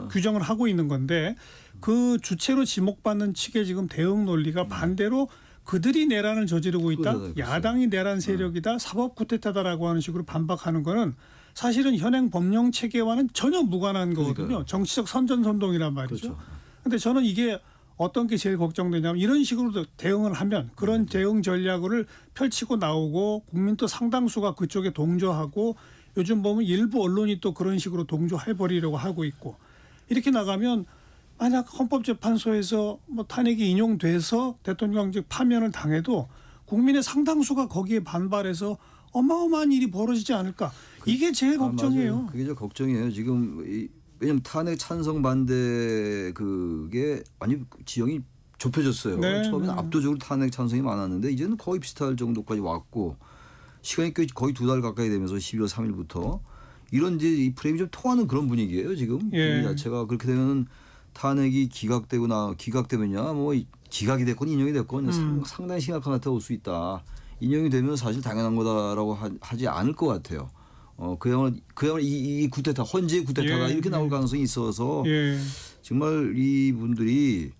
규정을 하고 있는 건데 그 주체로 지목받는 측의 지금 대응 논리가 반대로 그들이 내란을 저지르고 있다. 야당이 내란 세력이다. 사법 쿠데타다라고 하는 식으로 반박하는 거는 사실은 현행 법령 체계와는 전혀 무관한 거거든요. 정치적 선전선동이란 말이죠. 그런데 저는 이게 어떤 게 제일 걱정되냐면 이런 식으로 대응을 하면 그런 대응 전략을 펼치고 나오고 국민도 상당수가 그쪽에 동조하고 요즘 보면 일부 언론이 또 그런 식으로 동조해버리려고 하고 있고 이렇게 나가면 만약 헌법재판소에서 뭐 탄핵이 인용돼서 대통령직 파면을 당해도 국민의 상당수가 거기에 반발해서 어마어마한 일이 벌어지지 않을까. 이게 제일 걱정이에요. 맞아요. 그게 제일 걱정이에요. 지금 왜냐하면 탄핵 찬성 반대 그게 아니 지형이 좁혀졌어요. 처음에는 압도적으로 탄핵 찬성이 많았는데 이제는 거의 비슷할 정도까지 왔고 시간이 거의 2달 가까이 되면서 11월 3일부터 이런 이제 이 프레임이 좀 통하는 그런 분위기예요. 지금 분위기 자체가 그렇게 되면 탄핵이 기각되면야 뭐 기각이 됐건 인용이 됐건 상당히 심각한 사태가 올 수 있다. 인용이 되면 사실 당연한 거다라고 하지 않을 것 같아요. 그야말로 이 쿠데타 헌재 쿠데타가 이렇게 나올 가능성이 있어서 정말 이분들이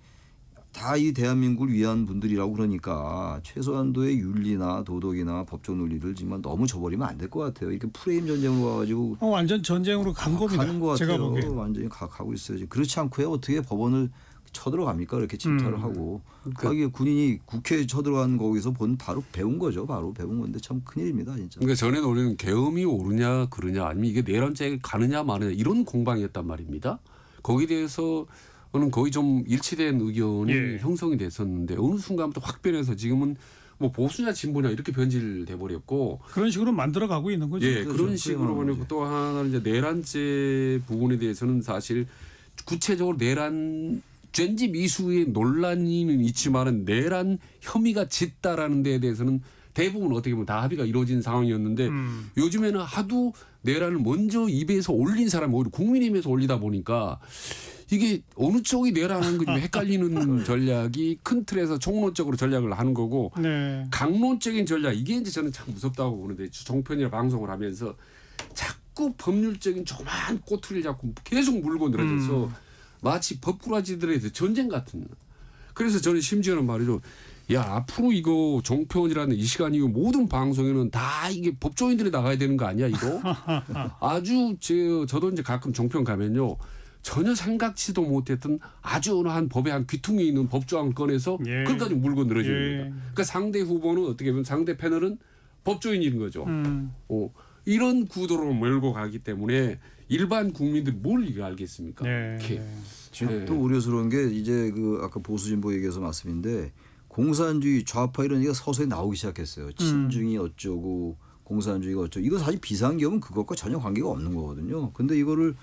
다 이 대한민국을 위한 분들이라고 그러니까 최소한도의 윤리나 도덕이나 법적 논리를 정말 너무 저버리면 안 될 것 같아요. 이렇게 프레임 전쟁으로 가지고 완전 전쟁으로 간 겁니다. 가는 것 같아요. 제가 보기에 완전히 가고 있어요. 그렇지 않고야 어떻게 법원을 쳐들어갑니까? 이렇게 침탈을 하고 거기에 군인이 국회에 쳐들어간 거기서 바로 배운 거죠. 바로 배운 건데 참 큰일입니다. 진짜. 그러니까 전에 우리는 계엄이 옳으냐 그러냐 아니면 이게 내란죄가 가느냐 마느냐 이런 공방이었단 말입니다. 거기에 대해서는 거의 좀 일치된 의견이 형성이 됐었는데 어느 순간부터 확 변해서 지금은 뭐 보수냐 진보냐 이렇게 변질돼 버렸고 그런 식으로 만들어가고 있는 거죠. 그런 식으로 보내고 또 하나는 이제 내란죄 부분에 대해서는 사실 구체적으로 내란죄인지 미수의 논란이 있지만은 내란 혐의가 짙다라는 데에 대해서는 대부분 어떻게 보면 다 합의가 이루어진 상황이었는데 요즘에는 하도 내란을 먼저 입에서 올린 사람이 오히려 국민의힘에서 올리다 보니까 이게 어느 쪽이 내란하는 거 좀 헷갈리는 전략이 큰 틀에서 총론적으로 전략을 하는 거고 강론적인 전략 이게 이제 저는 참 무섭다고 보는데 종편이나 방송을 하면서 자꾸 법률적인 조그만 꼬투리를 잡고 계속 물고 늘어져서 마치 법꾸라지들에서 전쟁 같은. 그래서 저는 심지어는 말이죠. 야 앞으로 이거 종편이라는 이 시간 이후 모든 방송에는 다 이게 법조인들이 나가야 되는 거 아니야 이거? 아주 저도 이제 가끔 종편 가면요. 전혀 생각지도 못했던 아주 어느 한 법의 한 귀퉁이에 있는 법조항을 꺼내서 그것까지 물고 늘어집니다. 그러니까 상대 후보는 어떻게 보면 상대 패널은 법조인인 거죠. 이런 구도로 몰고 가기 때문에 일반 국민들이 뭘 이거 알겠습니까? 지금 또 우려스러운 게 이제 그 아까 보수 진보 얘기해서 말씀인데 공산주의 좌파 이런 얘기가 서서히 나오기 시작했어요. 친중이 어쩌고 공산주의가 어쩌고 이거 사실 비상계엄은 그것과 전혀 관계가 없는 거거든요. 근데 이거를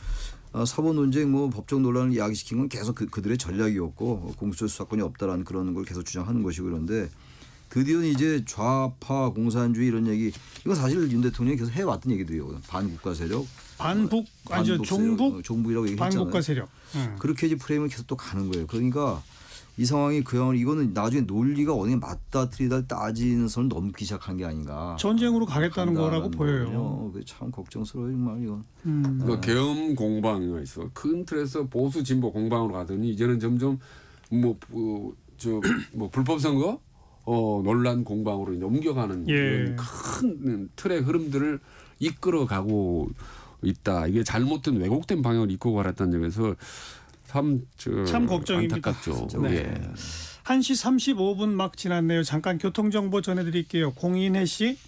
사법 논쟁 뭐 법적 논란을 야기시킨 건 계속 그들의 전략이었고 공수처 수사권이 없다라는 그런 걸 계속 주장하는 것이고 그런데 드디어 이제 좌파 공산주의 이런 얘기 이거 사실 윤 대통령이 계속 해왔던 얘기들이거든요. 반국가 세력 반북 아니죠 종북이라고 얘기했잖아요. 반국가 세력 그렇게 이제 프레임을 계속 또 가는 거예요. 그러니까 이 상황이 그야말로 이거는 나중에 논리가 어디 맞다 틀리다 따지는 선을 넘기 시작한 게 아닌가. 전쟁으로 가겠다는 거라고 보여요. 참 걱정스러워요 정말 이건. 그러니까 계엄 공방이 있어. 큰 틀에서 보수 진보 공방으로 가더니 이제는 점점 뭐 불법 선거 논란 공방으로 넘겨가는 이런 큰 틀의 흐름들을 이끌어가고 있다. 이게 잘못된 왜곡된 방향을 이끌고 가랬다는 점에서 참 걱정입니다. 안타깝죠. 네. 예. 1시 35분 막 지났네요. 잠깐 교통정보 전해드릴게요. 공인혜 씨.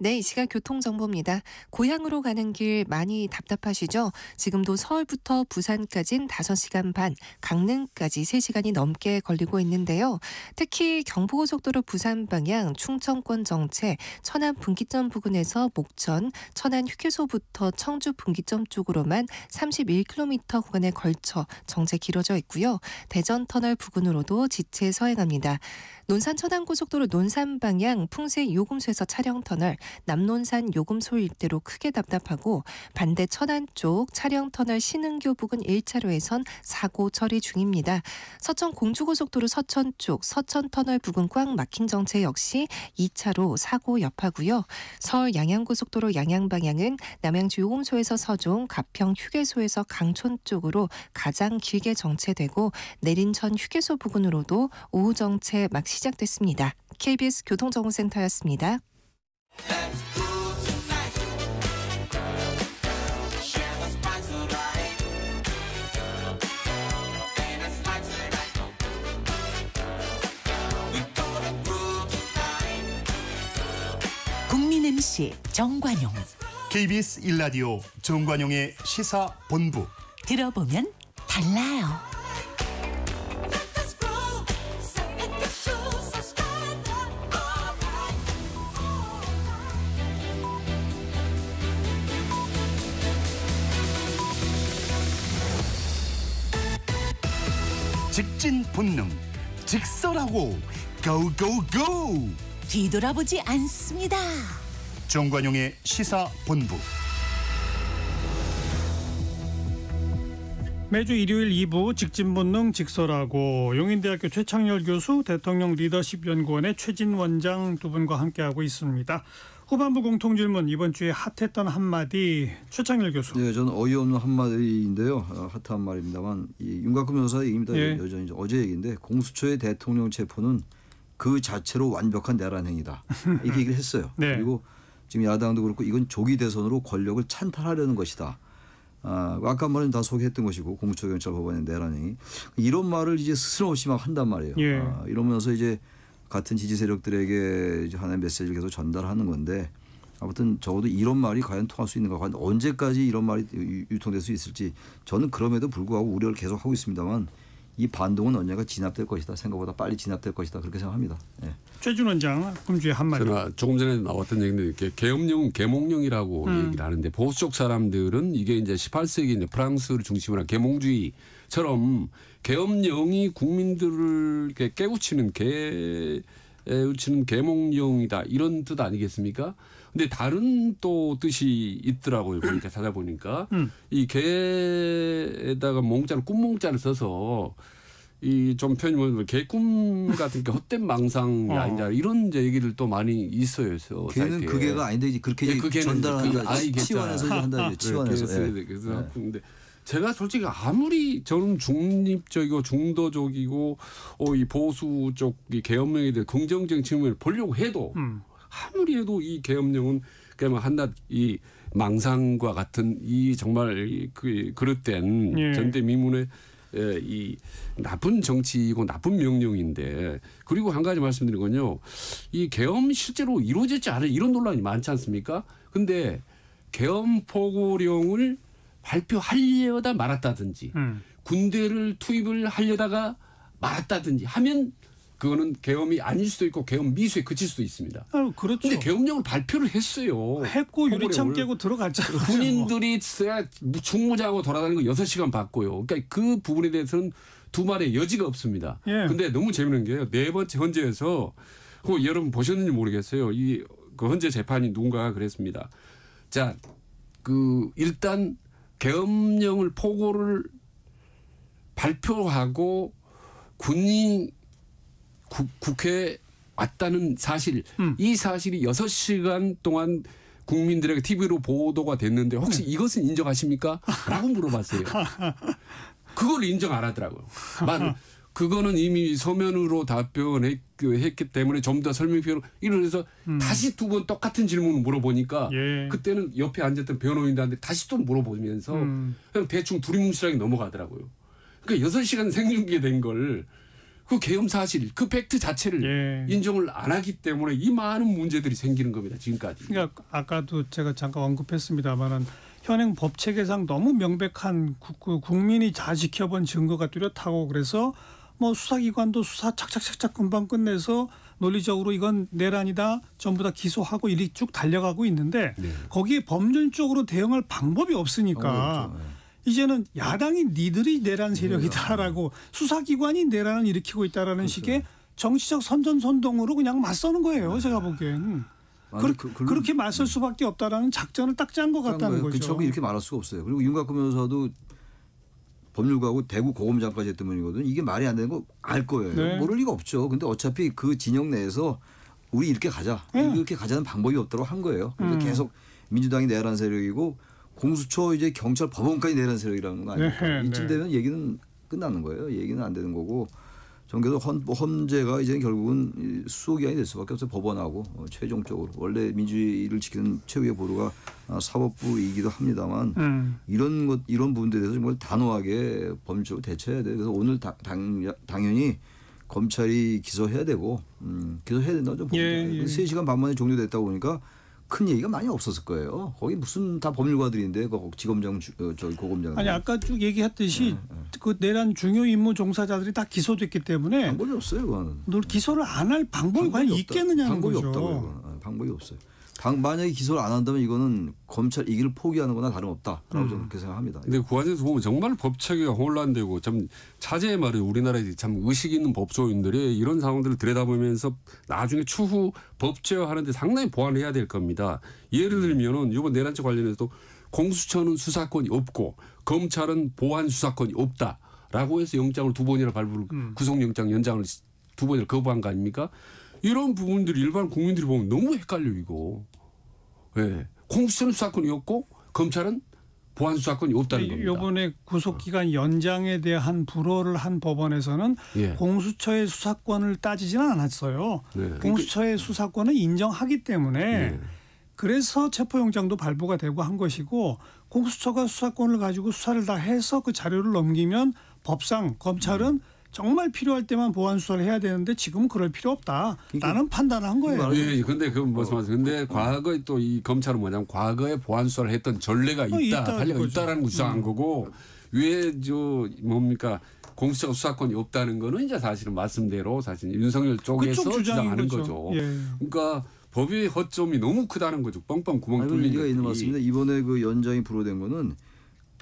네, 이 시각 교통정보입니다. 고향으로 가는 길 많이 답답하시죠? 지금도 서울부터 부산까지는 5시간 반, 강릉까지 3시간이 넘게 걸리고 있는데요. 특히 경부고속도로 부산 방향 충청권 정체 천안 분기점 부근에서 목천, 천안 휴게소부터 청주 분기점 쪽으로만 31km 구간에 걸쳐 정체 길어져 있고요. 대전 터널 부근으로도 지체 서행합니다. 논산 천안고속도로 논산 방향 풍세 요금소에서 차량 터널, 남논산 요금소 일대로 크게 답답하고 반대 천안 쪽 차량 터널 신흥교 부근 1차로에선 사고 처리 중입니다. 서천 공주고속도로 서천 쪽 서천 터널 부근 꽉 막힌 정체 역시 2차로 사고 여파고요. 서울 양양고속도로 양양 방향은 남양주 요금소에서 서종, 가평 휴게소에서 강촌 쪽으로 가장 길게 정체되고 내린천 휴게소 부근으로도 오후 정체 막 시작됐습니다. KBS 교통정보센터였습니다. 국민 MC 정관용. KBS 1라디오 정관용의 시사본부. 들어보면 달라요. 직진 본능, 직설하고 고고고. 뒤돌아보지 않습니다. 정관용의 시사본부. 매주 일요일 2부 직진본능 직설하고 용인대학교 최창렬 교수, 대통령 리더십연구원의 최진 원장 두 분과 함께하고 있습니다. 후반부 공통질문, 이번 주에 핫했던 한마디, 최창렬 교수. 네, 저는 어이없는 한마디인데요. 핫한 말입니다만 윤곽근 변호사 얘기입니다. 여전히 어제 얘기인데 공수처의 대통령 체포는 그 자체로 완벽한 내란 행위다. 이렇게 얘기를 했어요. 네. 그리고 지금 야당도 그렇고 이건 조기 대선으로 권력을 찬탈하려는 것이다. 아까 말은 다 소개했던 것이고 공수처 경찰 법원의 내란 행위. 이런 말을 이제 스스럼없이 막 한단 말이에요. 이러면서 이제 같은 지지 세력들에게 이제 하나의 메시지를 계속 전달하는 건데 아무튼 적어도 이런 말이 과연 통할 수 있는가, 과연 언제까지 이런 말이 유통될 수 있을지 저는 그럼에도 불구하고 우려를 계속 하고 있습니다만 이 반동은 언젠가 진압될 것이다. 생각보다 빨리 진압될 것이다. 그렇게 생각합니다. 네. 최준 원장, 금주에 한마디. 제가 조금 전에 나왔던 얘기인데 계엄령, 계몽령이라고 얘기를 하는데 보수 쪽 사람들은 이게 이제 18세기 이제 프랑스를 중심으로 한 계몽주의처럼 계엄령이 국민들을 깨우치는 계몽령이다 이런 뜻 아니겠습니까? 근데 다른 또 뜻이 있더라고요. 보니까 찾아보니까 이 개에다가 몽자를 꿈몽자를 써서 이 좀 표현이 뭐냐면 개꿈 같은 게 헛된 망상이 아니냐 이런 이제 얘기를 또 많이 있어요. 개는 그 개가 아닌데 그렇게 전달하는 치환해서 한다죠. 치환해서. 그래서 근데 제가 솔직히 아무리 저는 중립적이고 중도적이고 이 보수 쪽 이 계엄령에 대해 긍정적인 측면을 보려고 해도 아무리 해도 이 계엄령은 그냥 한낱 이 망상과 같은 이 정말 그 그릇된 전대미문의 이 나쁜 정치이고 나쁜 명령인데, 그리고 한 가지 말씀드린 건요. 이 계엄 실제로 이루어졌지 않아요. 이런 논란이 많지 않습니까? 근데 계엄 포고령을 발표하려다 말았다든지 군대를 투입을 하려다가 말았다든지 하면 그거는 계엄이 아닐 수도 있고 계엄 미수에 그칠 수도 있습니다. 그렇죠. 근데 계엄령을 발표를 했어요. 했고 유리창 깨고 들어갔잖아요. 군인들이 중무장하고 돌아다니는 거 6시간 봤고요. 그러니까 그 부분에 대해서는 두 말의 여지가 없습니다. 근데 너무 재밌는 게요. 네 번째 헌재에서 그거 여러분 보셨는지 모르겠어요. 그 헌재 재판이 누군가가 그랬습니다. 자, 일단 계엄령을 포고를 발표하고 군이 국회에 왔다는 사실, 이 사실이 6시간 동안 국민들에게 TV로 보도가 됐는데 혹시 이것은 인정하십니까? 라고 물어봤어요. 그걸 인정 안 하더라고요. 그거는 이미 서면으로 답변했기 때문에 좀 더 설명표로 이래서 다시 두 번 똑같은 질문을 물어보니까 그때는 옆에 앉았던 변호인들한테 다시 또 물어보면서 그냥 대충 두리뭉실하게 넘어가더라고요. 그러니까 6시간 생중계된 걸 그 계엄 사실, 그 팩트 자체를 인정을 안 하기 때문에 이 많은 문제들이 생기는 겁니다. 지금까지. 그러니까 아까도 제가 잠깐 언급했습니다만은 현행 법 체계상 너무 명백한 국민이 다 지켜본 증거가 뚜렷하고 그래서 뭐 수사기관도 수사 착착착착 금방 끝내서 논리적으로 이건 내란이다 전부 다 기소하고 일이 쭉 달려가고 있는데 거기에 법률적으로 대응할 방법이 없으니까 이제는 야당이 니들이 내란 세력이다라고 수사기관이 내란을 일으키고 있다라는 식의 정치적 선전선동으로 그냥 맞서는 거예요. 제가 보기엔. 그렇게 맞설 수밖에 없다라는 작전을 딱 짠 것 같다는 거죠. 그쪽이 이렇게 말할 수가 없어요. 그리고 윤곽근 변호사도 법률가고 대구 고검장까지 했던 분이거든요. 이게 말이 안 되는 거 알 거예요. 모를 리가 없죠. 근데 어차피 그 진영 내에서 우리 이렇게 가자. 이렇게 가자는 방법이 없도록 한 거예요. 그래서 계속 민주당이 내란 세력이고 공수처 이제 경찰 법원까지 내란 세력이라는 거 아닙니까? 이쯤 되면 얘기는 끝나는 거예요. 얘기는 안 되는 거고 전개도 헌재가 이제 결국은 수호기관이 될 수밖에 없어요. 법원하고 최종적으로 원래 민주주의를 지키는 최후의 보루가 사법부이기도 합니다만 이런 부분들에 대해서 정말 단호하게 법률적으로 대처해야 돼요. 그래서 오늘 당연히 검찰이 기소해야 되고 기소해야 된다고 좀 봅니다. 3시간 반 만에 종료됐다고 보니까 큰 얘기가 많이 없었을 거예요. 거기 무슨 다 법률가들인데 그 지검장 저기 고검장. 아니 아까 쭉 얘기했듯이 그 내란 중요 임무 종사자들이 다 기소됐기 때문에 방법이 없어요. 그거는. 널 기소를 안 할 방법이 과연 있겠느냐는 방법이 거죠. 없다고요. 방법이 없어요. 만약에 기소를 안 한다면 이거는 검찰 이기를 포기하는 거나 다름없다라고 저는 그렇게 생각합니다. 근데 그 과정에서 보면 정말 법체계가 혼란되고 참 자제의 말이 우리나라에 참 의식 있는 법조인들이 이런 상황들을 들여다보면서 나중에 추후 법제화하는데 상당히 보완해야 될 겁니다. 예를 들면은 이번 내란죄 관련해서도 공수처는 수사권이 없고 검찰은 보완 수사권이 없다라고 해서 영장을 2번이나 발부를 구속영장 연장을 2번이나 거부한 거 아닙니까? 이런 부분들이 일반 국민들이 보면 너무 헷갈려 이거. 공수처는 수사권이 없고 검찰은 보안 수사권이 없다는 겁니다. 이번에 구속기간 연장에 대한 불허를 한 법원에서는 공수처의 수사권을 따지지는 않았어요. 공수처의 수사권을 인정하기 때문에 그래서 체포영장도 발부가 되고 한 것이고 공수처가 수사권을 가지고 수사를 다 해서 그 자료를 넘기면 법상 검찰은 정말 필요할 때만 보완 수사를 해야 되는데 지금은 그럴 필요 없다라는 판단을 한 거예요. 예, 근데 그 무슨 말씀? 근데 과거에 또 이 검찰은 뭐냐면 과거에 보완 수사를 했던 전례가 있다, 판례가 있다라는 거 주장한 거고 왜 뭡니까? 공수처가 수사권이 없다는 거는 이제 사실은 말씀대로 사실 윤석열 쪽에서 주장하는 거죠. 그러니까 법의 허점이 너무 크다는 거죠. 뻥뻥 구멍 뚫린 얘기가 있는 것 같습니다. 이번에 그 연장이 불허된 거는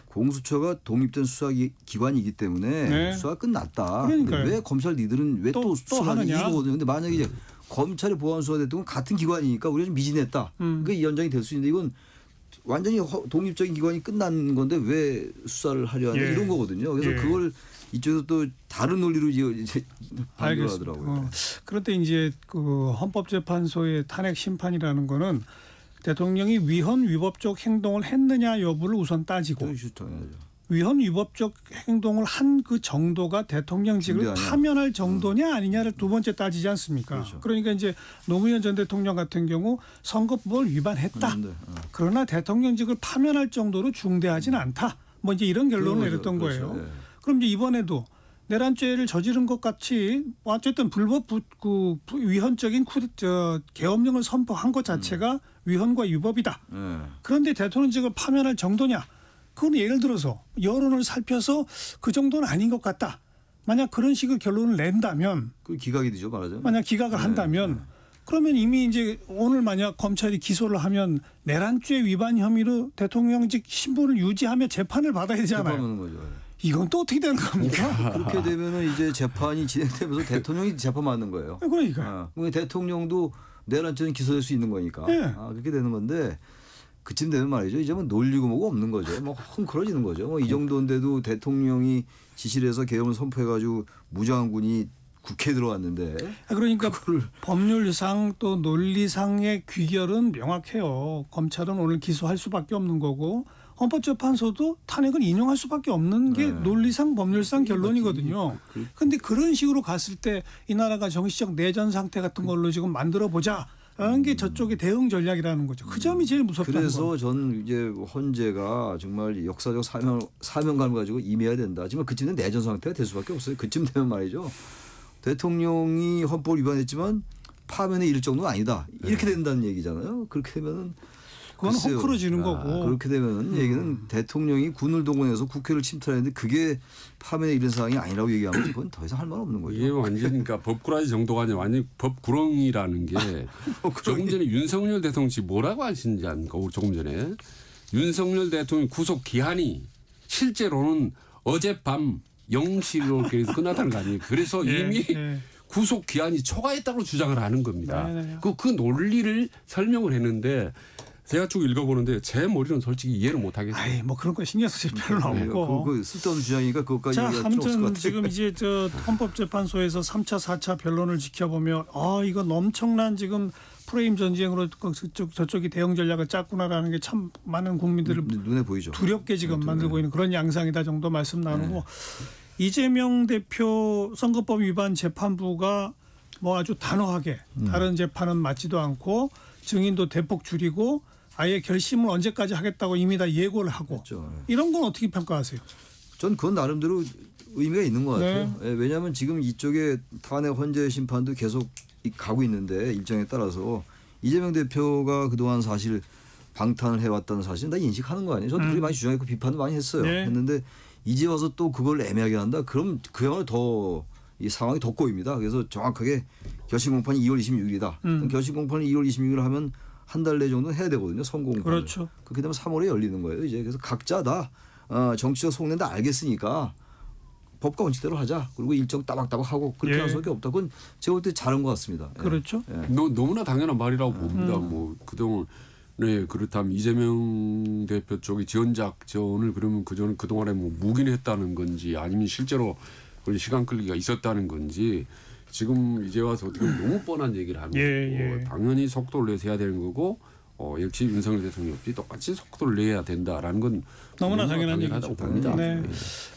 공수처가 독립된 수사기관이기 때문에 수사 끝났다. 왜 검찰 니들은 왜 또 수사하느냐. 이거거든요. 근데 만약에 이제 검찰이 보안 수사 됐던 건 같은 기관이니까 우리가 좀 미진했다. 그러니까 이 연장이 될 수 있는데 이건 완전히 독립적인 기관이 끝난 건데 왜 수사를 하려 하냐 이런 거거든요. 그래서 그걸 이쪽에서 또 다른 논리로 이제 반대하더라고요. 그런데 이제 그 헌법재판소의 탄핵 심판이라는 거는 대통령이 위헌 위법적 행동을 했느냐 여부를 우선 따지고 위헌 위법적 행동을 한 그 정도가 대통령직을 파면할 정도냐 아니냐를 두 번째 따지지 않습니까? 그러니까 이제 노무현 전 대통령 같은 경우 선거법을 위반했다. 그러나 대통령직을 파면할 정도로 중대하지는 않다. 뭐 이제 이런 결론을 내렸던 거예요. 그럼 이제 이번에도 내란죄를 저지른 것 같이 어쨌든 불법 위헌적인 계엄령을 선포한 것 자체가 위헌과 위법이다. 그런데 대통령직을 파면할 정도냐? 그건 예를 들어서 여론을 살펴서 그 정도는 아닌 것 같다. 만약 그런 식의 결론을 낸다면 그 기각이 되죠, 말하자면. 만약 기각을 한다면 그러면 이미 이제 오늘 만약 검찰이 기소를 하면 내란죄 위반 혐의로 대통령직 신분을 유지하며 재판을 받아야 되잖아요. 재판하는 거죠. 이건 또 어떻게 되는 겁니까? 그렇게 되면은 이제 재판이 진행되면서 대통령이 재판받는 거예요. 그러니까. 대통령도 내란죄는 기소될 수 있는 거니까. 그렇게 되는 건데 그쯤 되면 말이죠. 이제 뭐 놀리고 뭐가 없는 거죠. 뭐 헝클어지는 거죠. 뭐 이 정도인데도 대통령이 지시를 해서 계엄을 선포해가지고 무장군이 국회에 들어왔는데. 그러니까 법률상 또 논리상의 귀결은 명확해요. 검찰은 오늘 기소할 수밖에 없는 거고 헌법재판소도 탄핵을 인용할 수밖에 없는 게 논리상 법률상 결론이거든요. 그런데 그런 식으로 갔을 때 이 나라가 정치적 내전 상태 같은 걸로 지금 만들어 보자. 라는 게 저쪽의 대응 전략이라는 거죠. 그 점이 제일 무섭다는 그래서 거. 저는 이제 헌재가 정말 역사적 사명감을 가지고 임해야 된다. 정말 그쯤 되면 내전 상태가 될 수밖에 없어요. 그쯤 되면 말이죠. 대통령이 헌법을 위반했지만 파면에 이를 정도는 아니다. 이렇게 된다는 얘기잖아요. 그렇게 되면은 그건 헝클어지는 거고. 그렇게 되면 얘기는 대통령이 군을 동원해서 국회를 침탈했는데 그게 파면에 이른 상황이 아니라고 얘기하면 그건 더 이상 할 말 없는 거죠. 이게 완전 그러니까 법꾸라지 정도가 아니라 완전 법구렁이라는 게 조금 전에 윤석열 대통령이 뭐라고 하시는지 아닙니까? 조금 전에 윤석열 대통령 구속 기한이 실제로는 어젯밤 0시로 끝났다는 거 아니에요. 그래서 이미 구속 기한이 초과했다고 주장을 하는 겁니다. 그 논리를 설명을 했는데 제가 쭉 읽어보는데 제 머리는 솔직히 이해를 못하겠어요. 아이, 뭐 그런 거 신경 쓰실 필요는 없고. 그거 쓸데없는 주장이니까 그것까지 자, 얘기할 필요 없을 것 아무튼 같아요. 지금 이제 저 헌법재판소에서 3차, 4차 변론을 지켜보면 이건 엄청난 지금 프레임 전쟁으로 저쪽이 대응 전략을 짰구나라는 게 참 많은 국민들을 눈에 보이죠. 두렵게 지금 만들고 있는 그런 양상이다 정도 말씀 나누고 이재명 대표 선거법 위반 재판부가 뭐 아주 단호하게 다른 재판은 맞지도 않고 증인도 대폭 줄이고 아예 결심을 언제까지 하겠다고 이미 다 예고를 하고 그렇죠. 이런 건 어떻게 평가하세요? 전 그건 나름대로 의미가 있는 것 같아요. 왜냐하면 지금 이쪽에 탄핵 헌재 심판도 계속 가고 있는데 일정에 따라서 이재명 대표가 그동안 사실 방탄을 해왔다는 사실은 다 인식하는 거 아니에요. 저도 그렇게 많이 주장했고 비판도 많이 했어요. 했는데 이제 와서 또 그걸 애매하게 한다. 그럼 그야말로 더 이 상황이 더 꼬입니다. 그래서 정확하게 결심 공판이 2월 26일이다. 결심 공판을 2월 26일 하면 한 달 내 정도는 해야 되거든요. 선고 공판. 그렇죠. 그렇게 되면 3월에 열리는 거예요. 이제 그래서 각자 다 정치적 속내는 다 알겠으니까 법과 원칙대로 하자. 그리고 일정 따박따박 하고 그렇게 할 수밖에 없다. 그건 제가 볼 때 잘한 것 같습니다. 그렇죠. 너무나 당연한 말이라고 봅니다. 뭐 그동안 그렇다면 이재명 대표 쪽이 지원작전을 그러면 그동안에 뭐 묵인했다는 건지 아니면 실제로 시간 끌기가 있었다는 건지 지금 이제 와서 어떻게 보면 너무 뻔한 얘기를 하는 거고 당연히 속도를 내서 해야 되는 거고 역시 윤석열 대통령 역시 똑같이 속도를 내야 된다라는 건 너무나 당연한 얘기죠. 봅니다.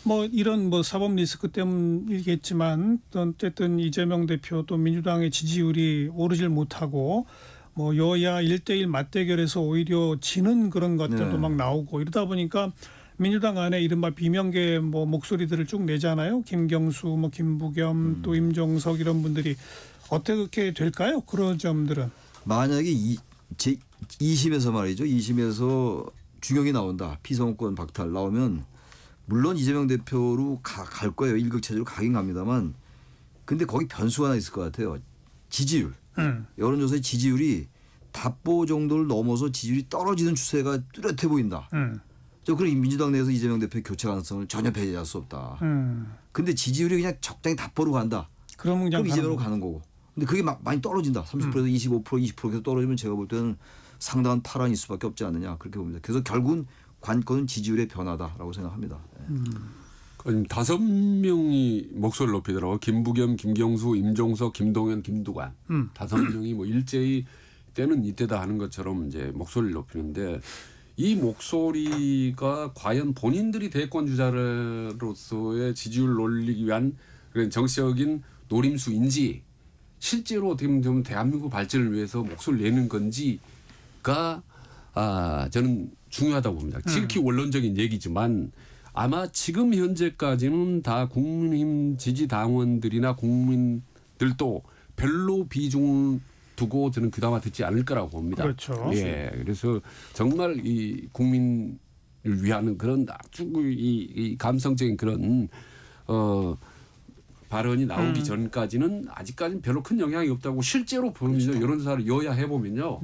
뭐 이런 뭐 사법 리스크 때문이겠지만 어쨌든 이재명 대표 또 민주당의 지지율이 오르질 못하고 뭐 여야 1대1 맞대결에서 오히려 지는 그런 것들도 막 나오고 이러다 보니까 민주당 안에 이른바 비명계 뭐 목소리들을 쭉 내잖아요. 김경수, 뭐 김부겸, 또 임종석 이런 분들이 어떻게 될까요? 그런 점들은 만약에 2심에서 말이죠. 2심에서 중형이 나온다. 피선거권 박탈 나오면 물론 이재명 대표로 갈 거예요. 일극체제로 가긴 갑니다만 근데 거기 변수가 하나 있을 것 같아요. 지지율. 여론조사의 지지율이 답보 정도를 넘어서 지지율이 떨어지는 추세가 뚜렷해 보인다. 그럼 민주당 내에서 이재명 대표의 교체 가능성을 전혀 배제할 수 없다. 근데 지지율이 그냥 적당히 답보로 간다. 그럼 이재명으로 가는 거고. 근데 그게 많이 떨어진다. 30%에서 25%, 20% 계속 떨어지면 제가 볼 때는 상당한 파란일 수밖에 없지 않느냐 그렇게 봅니다. 그래서 결국은 관건은 지지율의 변화다라고 생각합니다. 5명이 목소리를 높이더라고요. 김부겸, 김경수, 임종석, 김동연, 김두관 5명이 뭐 일제히 때는 이때다 하는 것처럼 이제 목소리를 높이는데 이 목소리가 과연 본인들이 대권 주자로서의 지지율을 올리기 위한 그런 정치적인 노림수인지 실제로 어떻게 보면 좀 대한민국 발전을 위해서 목소리를 내는 건지가 저는 중요하다고 봅니다. 지극히 원론적인 얘기지만 아마 지금 현재까지는 다 국민의힘 지지 당원들이나 국민들도 별로 비중 두고 저는 그다마 듣지 않을 거라고 봅니다. 그렇죠. 그래서 정말 이 국민을 위한 그런 아주 이 감성적인 그런 발언이 나오기 전까지는 아직까지는 별로 큰 영향이 없다고 실제로 보면요. 그렇죠. 여론조사를 여야 해보면요.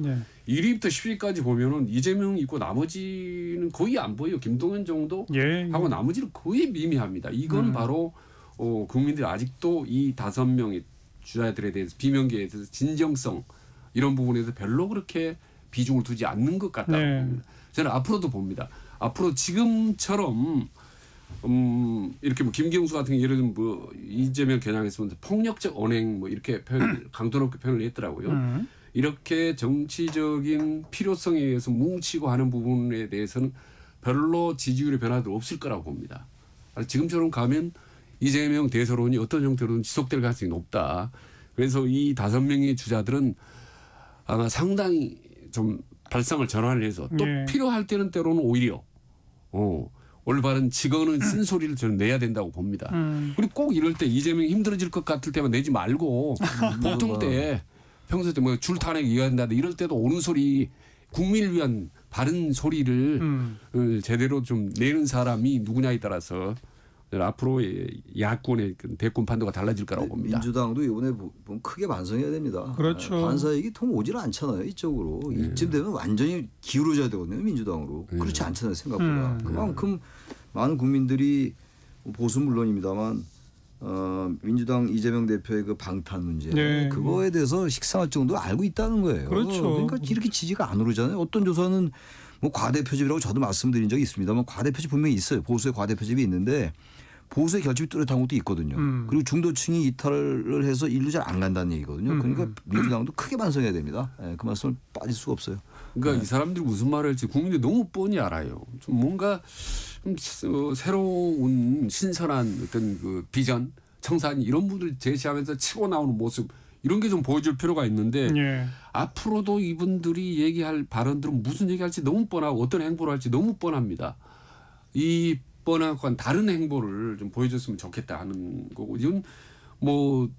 1위부터 10위까지 보면은 이재명 있고 나머지는 거의 안 보여요. 김동연 정도 하고 나머지는 거의 미미합니다. 이건 바로 국민들이 아직도 이 5명의 주자들에 대해서 비명계에 대해서 진정성 이런 부분에서 별로 그렇게 비중을 두지 않는 것 같다고 봅니다. 저는 앞으로도 봅니다. 앞으로 지금처럼 이렇게 뭐 김경수 같은 경우 예를 들면 뭐 이재명 겨냥했으면 폭력적 언행 뭐 이렇게 강도 높게 표현을 했더라고요. 이렇게 정치적인 필요성에 의해서 뭉치고 하는 부분에 대해서는 별로 지지율의 변화도 없을 거라고 봅니다. 지금처럼 가면 이재명 대서론이 어떤 형태로든 지속될 가능성이 높다. 그래서 이 5명의 주자들은 아마 상당히 좀 발상을 전환을 해서 또 필요할 때는 때로는 오히려 올바른 직언은 쓴소리를 저는 내야 된다고 봅니다. 그리고 꼭 이럴 때 이재명이 힘들어질 것 같을 때만 내지 말고 보통 때 평소 때 뭐 줄탄핵 이어한다 이럴 때도 옳은 소리 국민을 위한 바른 소리를 제대로 좀 내는 사람이 누구냐에 따라서 앞으로 야권의 대권 판도가 달라질 거라고 봅니다. 민주당도 이번에 보면 크게 반성해야 됩니다. 그렇죠. 반사이익이 통 오질 않잖아요. 이쪽으로. 이쯤 되면 완전히 기울어져야 되거든요. 민주당으로. 그렇지 않잖아요. 생각보다. 그만큼 많은 국민들이 보수 물론입니다만 민주당 이재명 대표의 그 방탄 문제 그거에 대해서 식상할 정도로 알고 있다는 거예요. 그렇죠. 그러니까 이렇게 지지가 안 오르잖아요. 어떤 조사는 뭐 과대 표집이라고 저도 말씀드린 적이 있습니다만 과대 표집 분명히 있어요. 보수의 과대 표집이 있는데 보수의 결집이 뚜렷한 것도 있거든요. 그리고 중도층이 이탈을 해서 일로 잘 안 간다는 얘기거든요. 그러니까 민주당도 크게 반성해야 됩니다. 그 말씀을 빠질 수가 없어요. 그러니까 이 사람들이 무슨 말을 할지 국민들이 너무 뻔히 알아요. 좀 뭔가 좀 새로운 신선한 어떤 그 비전, 청산 이런 분들 제시하면서 치고 나오는 모습 이런 게 좀 보여줄 필요가 있는데 앞으로도 이분들이 얘기할 발언들은 무슨 얘기할지 너무 뻔하고 어떤 행보를 할지 너무 뻔합니다. 이 뻔하고 다른 행보를 좀 보여줬으면 좋겠다 하는 거고 이건 뭐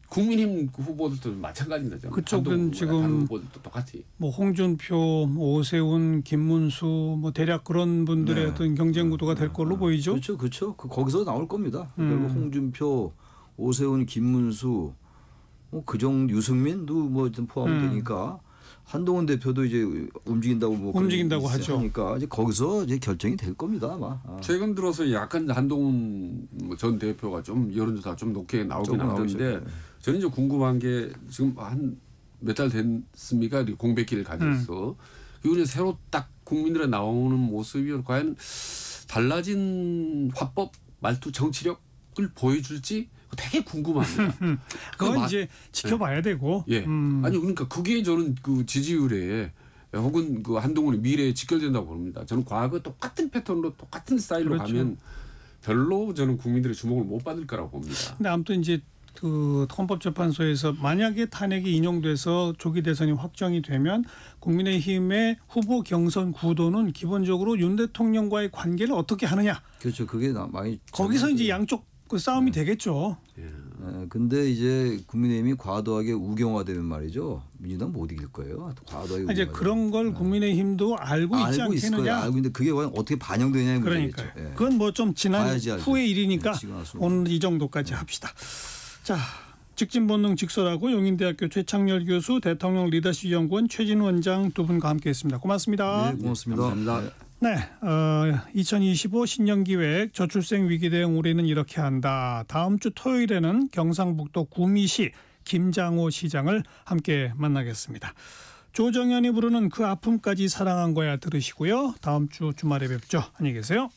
국민의힘 후보들도 마찬가지입니다. 그쪽은 지금 후보들도 똑같이. 뭐 홍준표, 오세훈, 김문수 뭐 대략 그런 분들의 어떤 경쟁 구도가 될 걸로 보이죠. 그렇죠. 거기서 나올 겁니다. 결국 홍준표, 오세훈, 김문수, 뭐 그정 유승민도 뭐 포함되니까 한동훈 대표도 이제 움직인다고 하죠. 그러니까 이제 거기서 이제 결정이 될 겁니다 아마. 최근 들어서 약간 한동훈 전 대표가 좀 여론조사 좀 높게 나오긴 하던데 저는 이제 궁금한 게 지금 한 몇 달 됐습니까? 공백기를 가져서 이번에 새로 딱 국민들에 나오는 모습이 과연 달라진 화법, 말투, 정치력을 보여줄지 되게 궁금합니다. 그건 이제 지켜봐야 되고. 아니 그러니까 그게 저는 그 지지율에 혹은 그 한동훈의 미래에 직결된다고 봅니다. 저는 과거 똑같은 패턴으로 똑같은 스타일로 가면 별로 저는 국민들의 주목을 못 받을 거라고 봅니다. 근데 아무튼 이제 그 헌법재판소에서 만약에 탄핵이 인용돼서 조기 대선이 확정이 되면 국민의힘의 후보 경선 구도는 기본적으로 윤 대통령과의 관계를 어떻게 하느냐. 그렇죠. 그게 많이 거기서 이제 양쪽 그 싸움이 되겠죠. 근데 이제 국민의힘이 과도하게 우경화되면 말이죠. 민주당 못 이길 거예요. 과도하게 이제 그런 걸 국민의힘도 알고 있지 않겠느냐. 알고 있는데 그게 과연 어떻게 반영되냐의 문제겠죠. 그러니까요. 그건 뭐 좀 지난 후의 일이니까 오늘 이 정도까지 합시다. 자, 직진본능 직설하고 용인대학교 최창렬 교수, 대통령 리더십 연구원 최진우 원장 두 분과 함께했습니다. 고맙습니다. 네, 고맙습니다. 감사합니다. 네, 2025 신년기획 저출생 위기 대응 우리는 이렇게 한다. 다음 주 토요일에는 경상북도 구미시 김장호 시장을 함께 만나겠습니다. 조정현이 부르는 그 아픔까지 사랑한 거야 들으시고요. 다음 주 주말에 뵙죠. 안녕히 계세요.